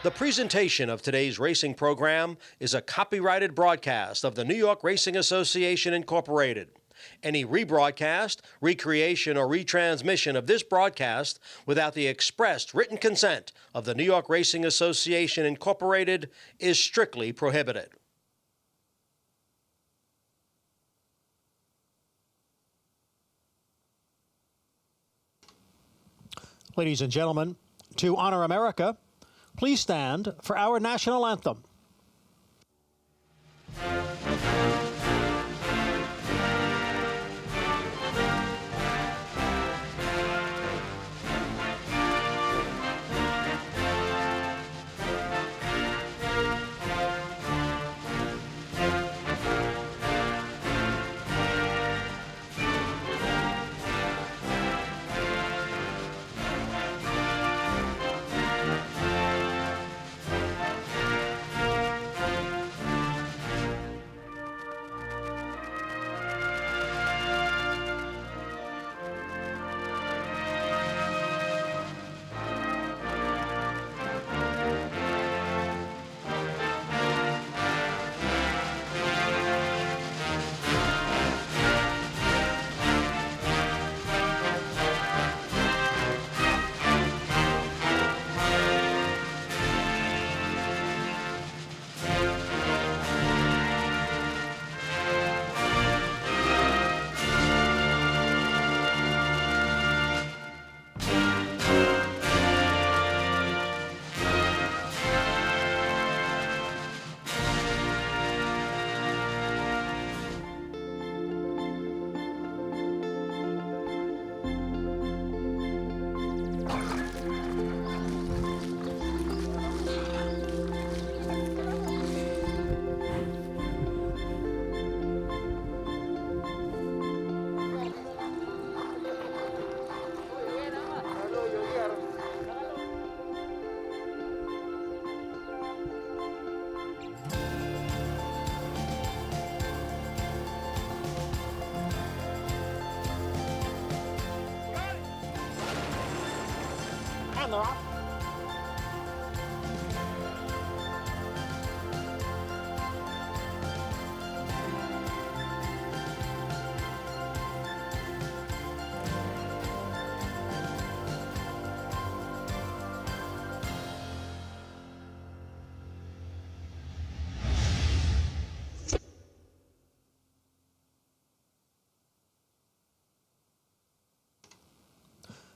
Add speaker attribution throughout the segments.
Speaker 1: The presentation of today's racing program is a copyrighted broadcast of the New York Racing Association, Incorporated. Any rebroadcast, recreation, or retransmission of this broadcast without the expressed written consent of the New York Racing Association, Incorporated is strictly prohibited.
Speaker 2: Ladies and gentlemen, to honor America, please stand for our national anthem. And they're off.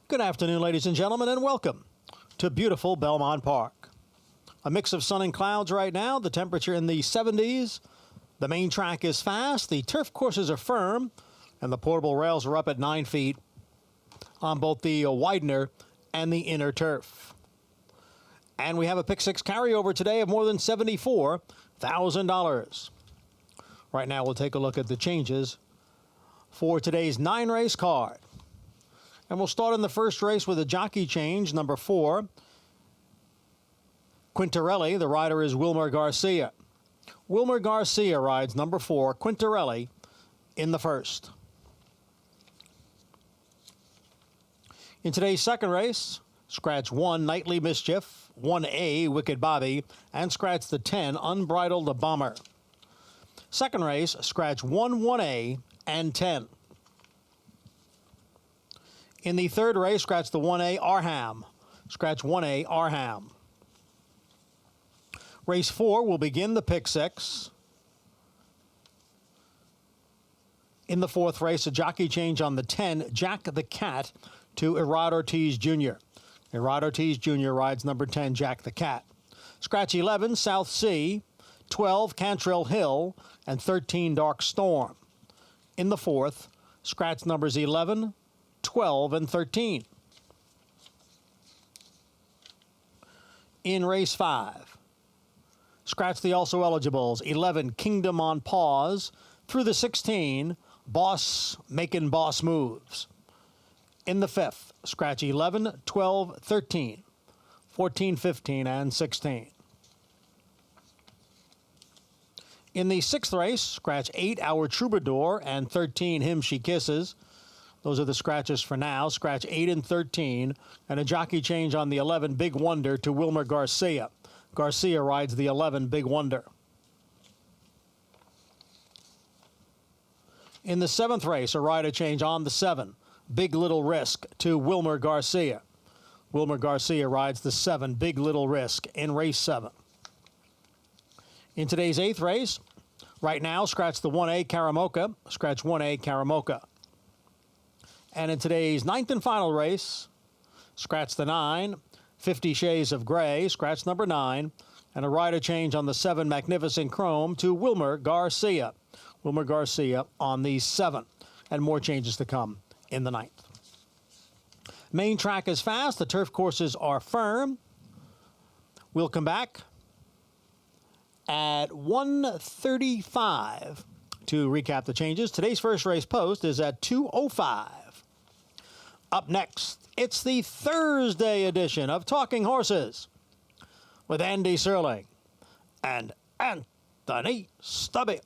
Speaker 2: Good afternoon, ladies and gentlemen, and welcome to beautiful Belmont Park. A mix of sun and clouds right now, the temperature in the 70s. The main track is fast, the turf courses are firm, and the portable rails are up at 9 feet on both the Widener and the inner turf. And we have a pick six carryover today of more than $74,000. Right now, we'll take a look at the changes for today's 9-race card. And we'll start in the first race with a jockey change, number 4. Quintarelli, the rider is Wilmer Garcia. Wilmer Garcia rides number 4, Quintarelli, in the first. In today's second race, scratch 1, Nightly Mischief, 1A, Wicked Bobby, and scratch the 10, Unbridled Bomber. Second race, scratch 1, 1A, and 10. In the third race, scratch the 1A, Arham. Scratch 1A, Arham. Race 4 will begin the pick six. In the fourth race, a jockey change on the 10, Jack the Cat, to Erod Ortiz Jr. Erod Ortiz Jr. rides number 10, Jack the Cat. Scratch 11, South Sea, 12, Cantrell Hill, and 13, Dark Storm. In the fourth, scratch numbers 11, 12, and 13. In race 5, scratch the also eligibles, 11, Kingdom on Pause, through the 16, Boss Making Boss Moves. In the fifth, scratch 11, 12, 13, 14, 15, and 16. In the sixth race, scratch 8, Our Troubadour, and 13, Him She Kisses. Those are the scratches for now. Scratch 8 and 13, and a jockey change on the 11, Big Wonder, to Wilmer Garcia. Garcia rides the 11, Big Wonder. In the 7th race, a rider change on the 7, Big Little Risk to Wilmer Garcia. Wilmer Garcia rides the 7, Big Little Risk in race 7. In today's 8th race, right now, scratch the 1A Karamoka, scratch 1A Karamoka. And in today's 9th and final race, scratch the 9, 50 Shades of Gray, scratch number 9, and a rider change on the 7, Magnificent Chrome to Wilmer Garcia. Wilmer Garcia on the 7, and more changes to come in the 9th. Main track is fast. The turf courses are firm. We'll come back at 1:35 to recap the changes. Today's first race post is at 2:05. Up next, it's the Thursday edition of Talking Horses with Andy Serling and Anthony Stubbe.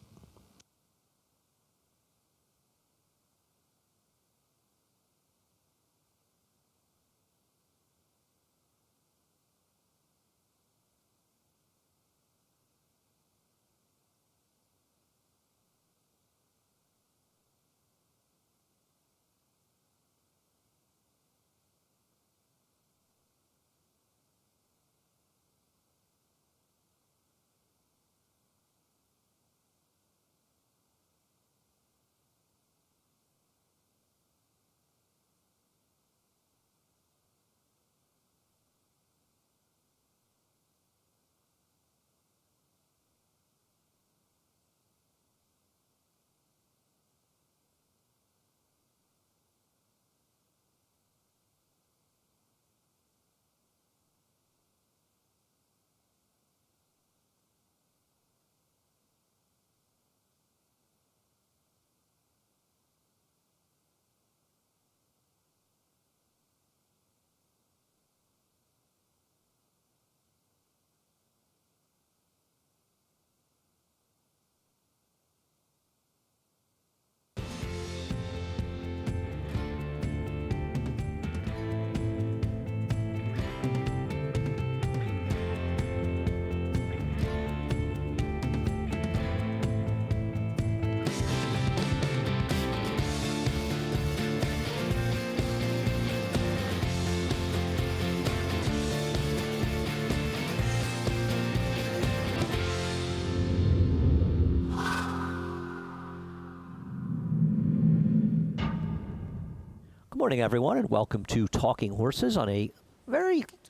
Speaker 3: Good morning, everyone, and welcome to Talking Horses on a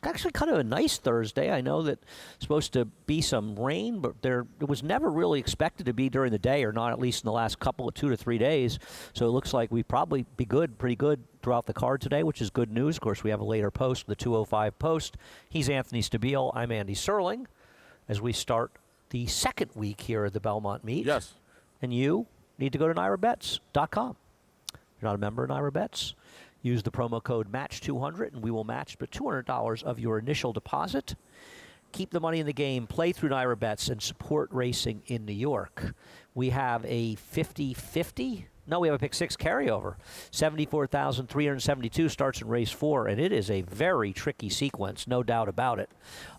Speaker 3: actually kind of a nice Thursday. I know that it's supposed to be some rain, but it was never really expected to be during the day, or not at least in the last couple of 2 to 3 days. So it looks like we probably be pretty good throughout the card today, which is good news. Of course, we have a later post, the 2:05 post. He's Anthony Stabile. I'm Andy Serling. As we start the second week here at the Belmont Meet.
Speaker 4: Yes.
Speaker 3: And you need to go to NYRABets.com. If you're not a member of NYRA Bets, use the promo code MATCH200, and we will match the $200 of your initial deposit. Keep the money in the game, play through NYRA Bets, and support racing in New York. We have a 50-50. No, we have a pick 6 carryover. 74,372 starts in race 4, and it is a very tricky sequence, no doubt about it.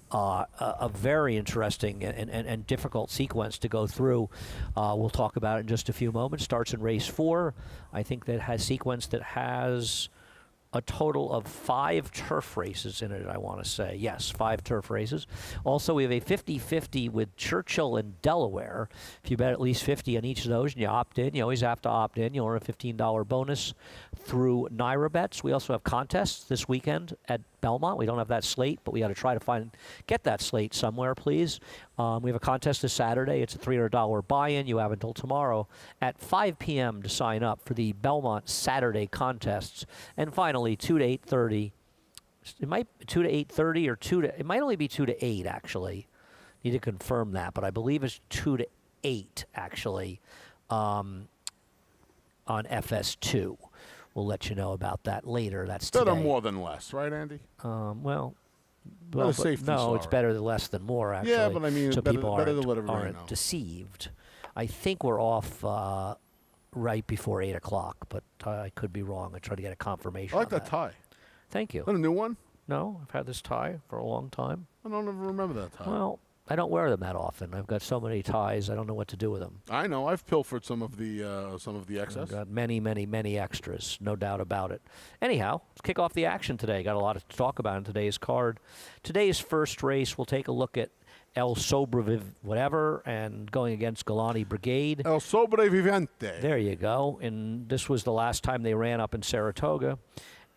Speaker 3: A very interesting and difficult sequence to go through. We'll talk about it in just a few moments. Starts in race 4. I think that has sequence that has a total of 5 turf races in it, I want to say. Yes, 5 turf races. Also, we have a 50-50 with Churchill and Delaware. If you bet at least 50 on each of those and you opt in, you always have to opt in. You'll earn a $15 bonus through NYRA Bets. We also have contests this weekend at Belmont. We don't have that slate, but we got to try to get that slate somewhere, please. We have a contest this Saturday. It's a $300 buy-in. You have until tomorrow at 5 p.m. to sign up for the Belmont Saturday contests. And finally, 2 to 8:30. It might 2 to 8:30 or it might only be 2 to 8 actually. Need to confirm that, but I believe it's 2 to 8 actually on FS2. We'll let you know about that later. That's
Speaker 4: better
Speaker 3: today.
Speaker 4: more than less, right, Andy?
Speaker 3: Well,
Speaker 4: safety,
Speaker 3: no, it's better than less than more, actually.
Speaker 4: Yeah, but I mean,
Speaker 3: so
Speaker 4: better,
Speaker 3: people
Speaker 4: better than whatever
Speaker 3: aren't deceived. I think we're off right before 8 o'clock, but I could be wrong. I try to get a confirmation.
Speaker 4: I like
Speaker 3: on
Speaker 4: that tie.
Speaker 3: Thank you.
Speaker 4: Is that a new one?
Speaker 3: No, I've had this tie for a long time.
Speaker 4: I don't ever remember that tie.
Speaker 3: Well, I don't wear them that often. I've got so many ties, I don't know what to do with them.
Speaker 4: I know. I've pilfered some of the excess.
Speaker 3: I've got many, many, many extras, no doubt about it. Anyhow, let's kick off the action today. Got a lot to talk about in today's card. Today's first race, we'll take a look at El Sobreviv whatever and going against Galani Brigade.
Speaker 4: El Sobrevivente.
Speaker 3: There you go. And this was the last time they ran up in Saratoga.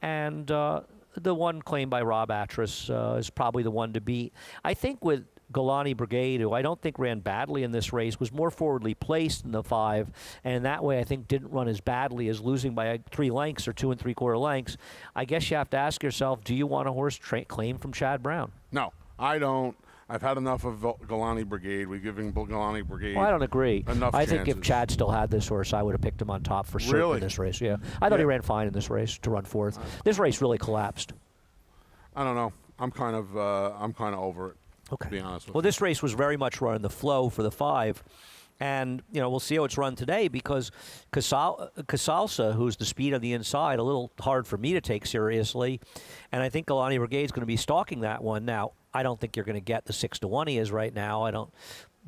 Speaker 3: And the one claimed by Rob Atras is probably the one to beat. I think with Galani Brigade, who I don't think ran badly in this race, was more forwardly placed in the 5, and in that way I think didn't run as badly as losing by 3 lengths or 2 3/4 lengths. I guess you have to ask yourself, do you want a horse claim from Chad Brown?
Speaker 4: No, I don't. I've had enough of Galani Brigade. We're giving Galani Brigade.
Speaker 3: Well, I don't agree.
Speaker 4: Enough
Speaker 3: I think if
Speaker 4: chances.
Speaker 3: Chad still had this horse, I would have picked him on top for certain
Speaker 4: Really?
Speaker 3: in this race. Yeah, I thought he ran fine in this race to run 4th. This race really collapsed.
Speaker 4: I don't know. I'm kind of over it.
Speaker 3: Okay.
Speaker 4: To be honest with
Speaker 3: Well,
Speaker 4: you.
Speaker 3: this race was very much running the flow for the 5. And, we'll see how it's run today because Casalsa, who's the speed on the inside, a little hard for me to take seriously. And I think Galani Brigade's going to be stalking that one. Now, I don't think you're going to get the 6-1 he is right now. I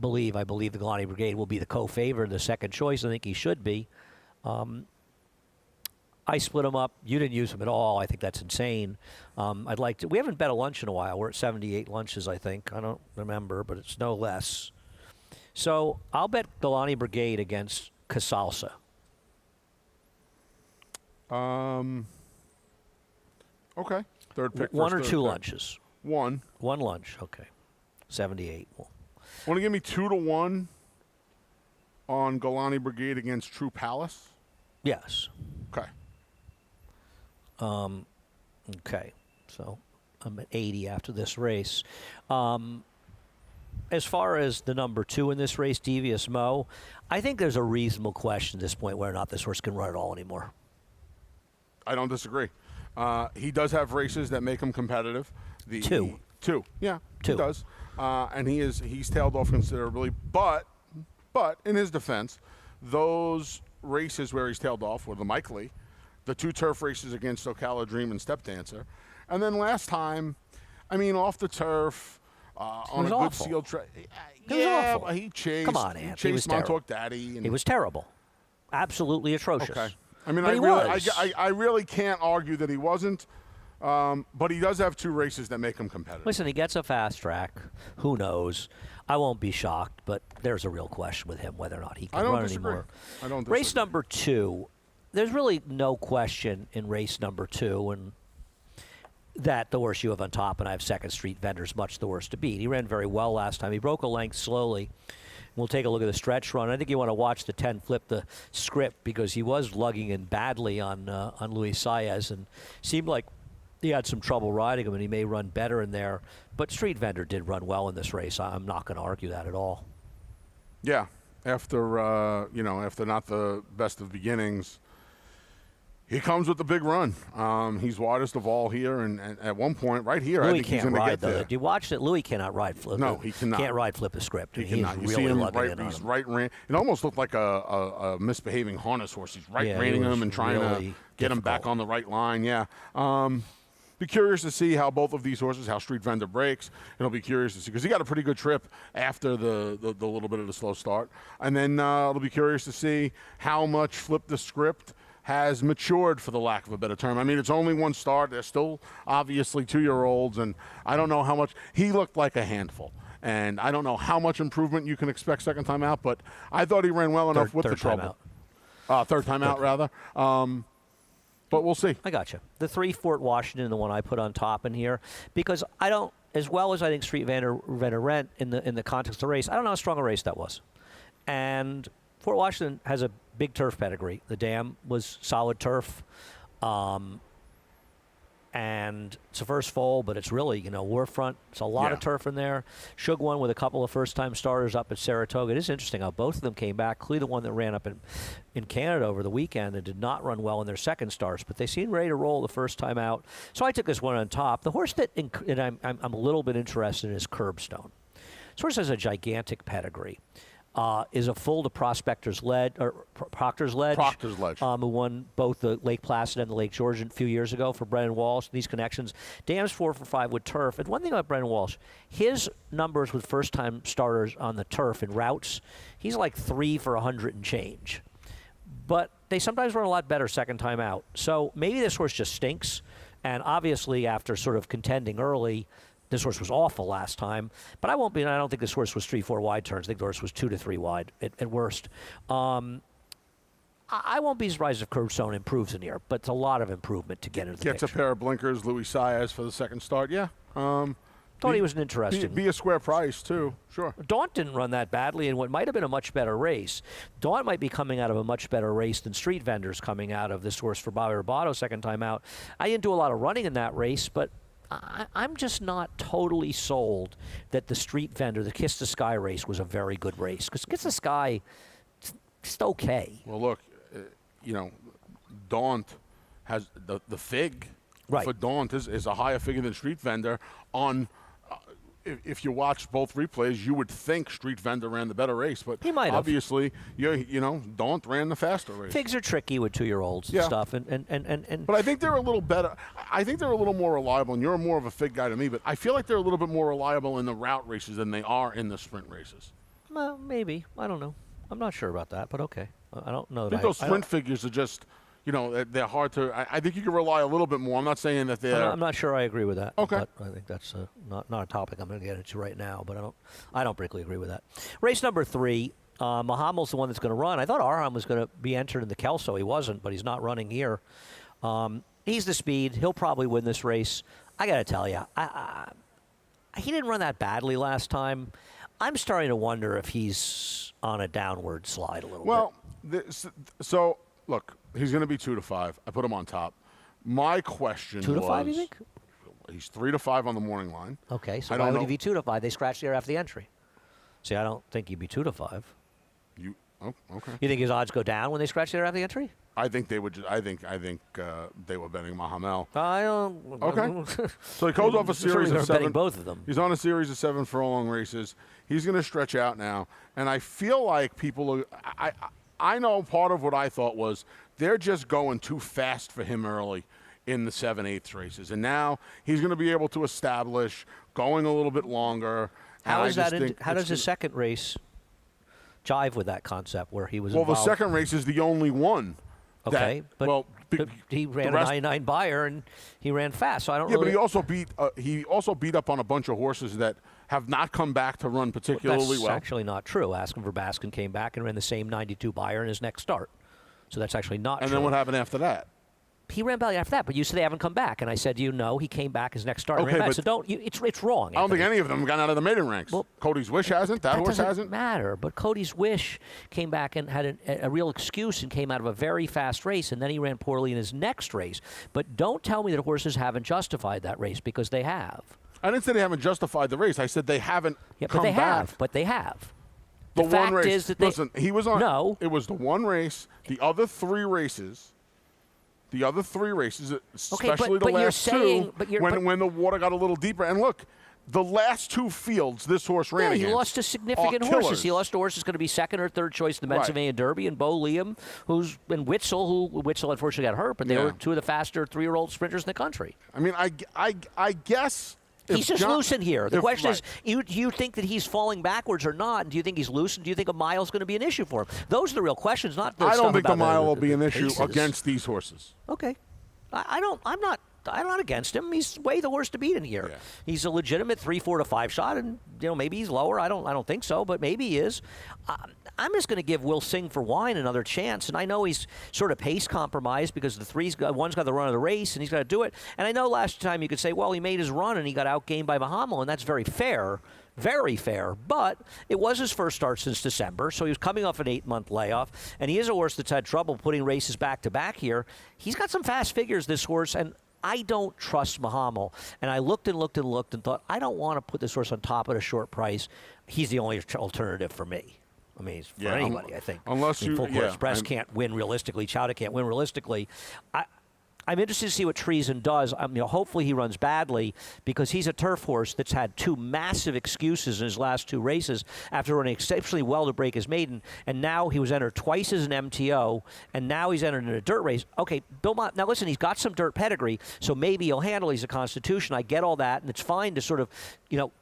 Speaker 3: believe the Galani Brigade will be the co-favorite, the second choice. I think he should be. I split him up. You didn't use him at all. I think that's insane. I'd like to. We haven't bet a lunch in a while. We're at 78 lunches, I think. I don't remember, but it's no less. So I'll bet Galani Brigade against Casalsa.
Speaker 4: Okay. Third pick.
Speaker 3: One or
Speaker 4: first,
Speaker 3: two
Speaker 4: third pick.
Speaker 3: lunches.
Speaker 4: One.
Speaker 3: One lunch. Okay. 78.
Speaker 4: Want to give me 2-1 on Galani Brigade against True Palace?
Speaker 3: Yes.
Speaker 4: Okay.
Speaker 3: Okay. So I'm at 80 after this race. As far as the number 2 in this race, Devious Mo, I think there's a reasonable question at this point whether or not this horse can run at all anymore.
Speaker 4: I don't disagree. He does have races that make him competitive.
Speaker 3: Two.
Speaker 4: Yeah,
Speaker 3: Two.
Speaker 4: he does. And he's tailed off considerably. But in his defense, those races where he's tailed off were the Mike Lee, the 2 turf races against Ocala Dream and Step Dancer. And then last time, off the turf, on a good
Speaker 3: awful.
Speaker 4: sealed track.
Speaker 3: It was awful.
Speaker 4: But he chased.
Speaker 3: Come on,
Speaker 4: he
Speaker 3: Ant. He was
Speaker 4: chased
Speaker 3: terrible.
Speaker 4: Montauk Daddy. And
Speaker 3: It was terrible. Absolutely atrocious.
Speaker 4: okay.
Speaker 3: But he was.
Speaker 4: I really can't argue that he wasn't. But he does have 2 races that make him competitive.
Speaker 3: Listen, he gets a fast track. Who knows? I won't be shocked, but there's a real question with him whether or not he can
Speaker 4: I don't
Speaker 3: run
Speaker 4: disagree.
Speaker 3: anymore.
Speaker 4: I don't disagree.
Speaker 3: Race number 2, there's really no question in race number 2, and that the horse you have on top, and I have Second Street Vendors, much the worst to beat. He ran very well last time. He broke a length slowly. We'll take a look at the stretch run. I think you want to watch the 10 flip the script because he was lugging in badly on Luis Saez and seemed like he had some trouble riding him, and he may run better in there. But Street Vendor did run well in this race. I'm not going to argue that at all.
Speaker 4: Yeah. After after not the best of beginnings, he comes with the big run. He's widest of all here, and at one point, right here, I
Speaker 3: Louis
Speaker 4: think he's
Speaker 3: can't
Speaker 4: going to
Speaker 3: ride
Speaker 4: get
Speaker 3: though.
Speaker 4: there.
Speaker 3: You watched it. Louis cannot ride flip.
Speaker 4: No, he cannot.
Speaker 3: Can't ride flip a script.
Speaker 4: He
Speaker 3: He's
Speaker 4: cannot. You
Speaker 3: really
Speaker 4: see him
Speaker 3: lugging
Speaker 4: right.
Speaker 3: in on
Speaker 4: He's
Speaker 3: him.
Speaker 4: right. It almost looked like a misbehaving harness horse. He's right
Speaker 3: Yeah, he
Speaker 4: reining
Speaker 3: was
Speaker 4: him and trying
Speaker 3: really
Speaker 4: to get him back
Speaker 3: difficult.
Speaker 4: on the right line. Yeah. Be curious to see how both of these horses, how Street Vendor breaks. And I'll be curious to see because he got a pretty good trip after the little bit of the slow start. And then I'll be curious to see how much Flip the Script has matured, for the lack of a better term. It's only one start. They're still obviously 2-year-olds, and I don't know how much. He looked like a handful. And I don't know how much improvement you can expect second time out, but I thought he ran well enough with the
Speaker 3: third time
Speaker 4: trouble. Third time out, rather. But we'll see.
Speaker 3: I got you. The 3 Fort Washington, the one I put on top in here, because I don't, as well as I think Street Vendor ran in the context of the race, I don't know how strong a race that was. And Fort Washington has a big turf pedigree. The dam was solid turf. And it's a first foal, but it's really, war front. It's a lot of turf in there. Shug won with a couple of first-time starters up at Saratoga. It is interesting how both of them came back. Clearly the one that ran up in Canada over the weekend and did not run well in their second starts, but they seemed ready to roll the first time out. So I took this one on top. The horse that I'm a little bit interested in is Curbstone. This horse has a gigantic pedigree. is a full to Proctor's Ledge,
Speaker 4: Proctor's Ledge.
Speaker 3: Who won both the Lake Placid and the Lake George a few years ago for Brendan Walsh. These connections. Dan's 4 for 5 with turf. And one thing about Brendan Walsh, his numbers with first-time starters on the turf in routes, he's like 3 for 100 and change. But they sometimes run a lot better second time out. So maybe this horse just stinks. And obviously, after sort of contending early, this horse was awful last time. But I don't think this horse was 3-4 wide turns. I think the horse was 2 to 3 wide at worst. I won't be surprised if Curbstone improves in here, but it's a lot of improvement to get into the
Speaker 4: Gets
Speaker 3: picture.
Speaker 4: a pair of blinkers, Luis Saez for the second start. Yeah.
Speaker 3: Thought he was an interesting.
Speaker 4: Be a square price, too. Sure.
Speaker 3: Daunt didn't run that badly in what might have been a much better race. Daunt might be coming out of a much better race than Street Vendor's coming out of this horse for Bobby Roboto second time out. I didn't do a lot of running in that race, but I'm just not totally sold that the Street Vendor, the Kiss the Sky race, was a very good race. Because Kiss the Sky, it's just okay.
Speaker 4: Well, look, Daunt has the fig
Speaker 3: Right.
Speaker 4: for Daunt is a higher figure than Street Vendor. On if you watch both replays, you would think Street Vendor ran the better race, but
Speaker 3: He might have.
Speaker 4: obviously, Daunt ran the faster race.
Speaker 3: Figs are tricky with 2-year-olds and
Speaker 4: Yeah.
Speaker 3: stuff, and
Speaker 4: But I think they're a little better. I think they're a little more reliable, and you're more of a fig guy to me, but I feel like they're a little bit more reliable in the route races than they are in the sprint races.
Speaker 3: well, maybe. I don't know. I'm not sure about that, but okay. I don't know.
Speaker 4: I think those sprint figures are just, they're hard to. I think you can rely a little bit more. I'm not saying that they're.
Speaker 3: I'm not sure I agree with that.
Speaker 4: Okay.
Speaker 3: But I think that's not a topic I'm going to get into right now, but I don't particularly agree with that. Race number 3, Mahamel's the one that's going to run. I thought Arham was going to be entered in the Kelso. He wasn't, but he's not running here. He's the speed. He'll probably win this race. I got to tell you, he didn't run that badly last time. I'm starting to wonder if he's on a downward slide a little bit.
Speaker 4: Well, so look, he's going to be 2 to 5. I put him on top. My question
Speaker 3: 2 to
Speaker 4: was,
Speaker 3: 5, you think?
Speaker 4: He's 3 to 5 on the morning line.
Speaker 3: Okay, so
Speaker 4: I
Speaker 3: why
Speaker 4: don't
Speaker 3: would he
Speaker 4: know-
Speaker 3: be 2 to 5? They scratched the air after the entry. See, I don't think he'd be 2 to 5.
Speaker 4: Okay.
Speaker 3: You think his odds go down when they scratch the air after the entry?
Speaker 4: I think they would. I think they were betting Mahamel.
Speaker 3: I don't.
Speaker 4: Okay. So he goes off a
Speaker 3: Certainly
Speaker 4: series
Speaker 3: they're
Speaker 4: of
Speaker 3: betting
Speaker 4: 7.
Speaker 3: both of them.
Speaker 4: He's on a series of 7 furlong races. He's going to stretch out now, and I feel like people are. I know part of what I thought was they're just going too fast for him early in the 7/8 races, and now he's going to be able to establish going a little bit longer.
Speaker 3: How
Speaker 4: and
Speaker 3: is
Speaker 4: I
Speaker 3: that?
Speaker 4: just think
Speaker 3: How
Speaker 4: it's
Speaker 3: does his second race jive with that concept where he was
Speaker 4: Well, the
Speaker 3: involved?
Speaker 4: second race is the only one.
Speaker 3: Okay, but,
Speaker 4: be-
Speaker 3: but he ran
Speaker 4: the
Speaker 3: a
Speaker 4: rest-
Speaker 3: 99 buyer and he ran fast. So I don't.
Speaker 4: Yeah,
Speaker 3: really,
Speaker 4: but he also beat up on a bunch of horses that have not come back to run particularly
Speaker 3: that's
Speaker 4: well.
Speaker 3: actually not true. Asking for Baskin came back and ran the same 92 buyer in his next start. So that's actually not
Speaker 4: And
Speaker 3: true.
Speaker 4: then what happened after that?
Speaker 3: He ran badly after that, but you said they haven't come back, and I said, no, he came back his next start. and
Speaker 4: Okay,
Speaker 3: ran back.
Speaker 4: but-
Speaker 3: So it's wrong.
Speaker 4: I don't think
Speaker 3: Anthony.
Speaker 4: any of them got out of the maiden ranks.
Speaker 3: Well,
Speaker 4: Cody's Wish hasn't. That horse
Speaker 3: doesn't
Speaker 4: hasn't.
Speaker 3: matter. But Cody's Wish came back and had a real excuse and came out of a very fast race, and then he ran poorly in his next race. But don't tell me that horses haven't justified that race, because they have.
Speaker 4: I didn't say they haven't justified the race. I said they haven't
Speaker 3: Yeah,
Speaker 4: come
Speaker 3: but they
Speaker 4: back.
Speaker 3: have. But they have.
Speaker 4: The
Speaker 3: The
Speaker 4: one
Speaker 3: fact
Speaker 4: race.
Speaker 3: is that they-
Speaker 4: Listen, he was on.
Speaker 3: No.
Speaker 4: It was the one race. The other 3 races. Especially
Speaker 3: but
Speaker 4: the
Speaker 3: you're
Speaker 4: last
Speaker 3: saying-
Speaker 4: 2,
Speaker 3: but you're-
Speaker 4: when the water got a little deeper. And look, the last 2 fields this horse ran
Speaker 3: Yeah, he
Speaker 4: against
Speaker 3: lost to significant
Speaker 4: are
Speaker 3: horses.
Speaker 4: killers.
Speaker 3: He lost to horses going to be second or third choice in the
Speaker 4: Right.
Speaker 3: Pennsylvania Derby, and Bo Liam, and Witzel, who unfortunately got hurt, but they
Speaker 4: Yeah.
Speaker 3: were 2 of the faster 3-year-old sprinters in the country.
Speaker 4: I mean, I guess. if
Speaker 3: He's just
Speaker 4: John-
Speaker 3: loose in here. The
Speaker 4: if-
Speaker 3: question
Speaker 4: right.
Speaker 3: is, do you think that he's falling backwards or not? Do you think he's loose? And do you think a mile's going to be an issue for him? Those are the real questions, not the
Speaker 4: I don't
Speaker 3: stuff
Speaker 4: think the
Speaker 3: about
Speaker 4: mile will be an issue
Speaker 3: paces.
Speaker 4: against these horses.
Speaker 3: Okay. I'm not against him. He's way the worst to beat in here.
Speaker 4: Yeah.
Speaker 3: He's a legitimate 3, 4 to 5 shot, and maybe he's lower. I don't think so, but maybe he is. I'm just going to give Will Sing for Wine another chance, and I know he's sort of pace compromised because one's got the run of the race and he's got to do it. And I know last time you could say, well, he made his run and he got outgained by Mahamel, and that's very fair. Very fair, but it was his first start since December, so he was coming off an 8-month layoff, and he is a horse that's had trouble putting races back-to-back here. He's got some fast figures, this horse, and I don't trust Mahamel. And I looked and looked and looked and thought, I don't want to put this horse on top at a short price. He's the only alternative for me. I mean, for
Speaker 4: Yeah,
Speaker 3: anybody, I think.
Speaker 4: unless
Speaker 3: I mean,
Speaker 4: you-
Speaker 3: Full Court
Speaker 4: yeah,
Speaker 3: Express
Speaker 4: I'm-
Speaker 3: can't win realistically. Chowder can't win realistically. I'm interested to see what Treason does. Hopefully he runs badly because he's a turf horse that's had 2 massive excuses in his last 2 races after running exceptionally well to break his maiden, and now he was entered twice as an MTO, and now he's entered in a dirt race. Okay, Bill Mott, now listen, he's got some dirt pedigree, so maybe he'll handle. He's a Constitution. I get all that, and it's fine to sort of,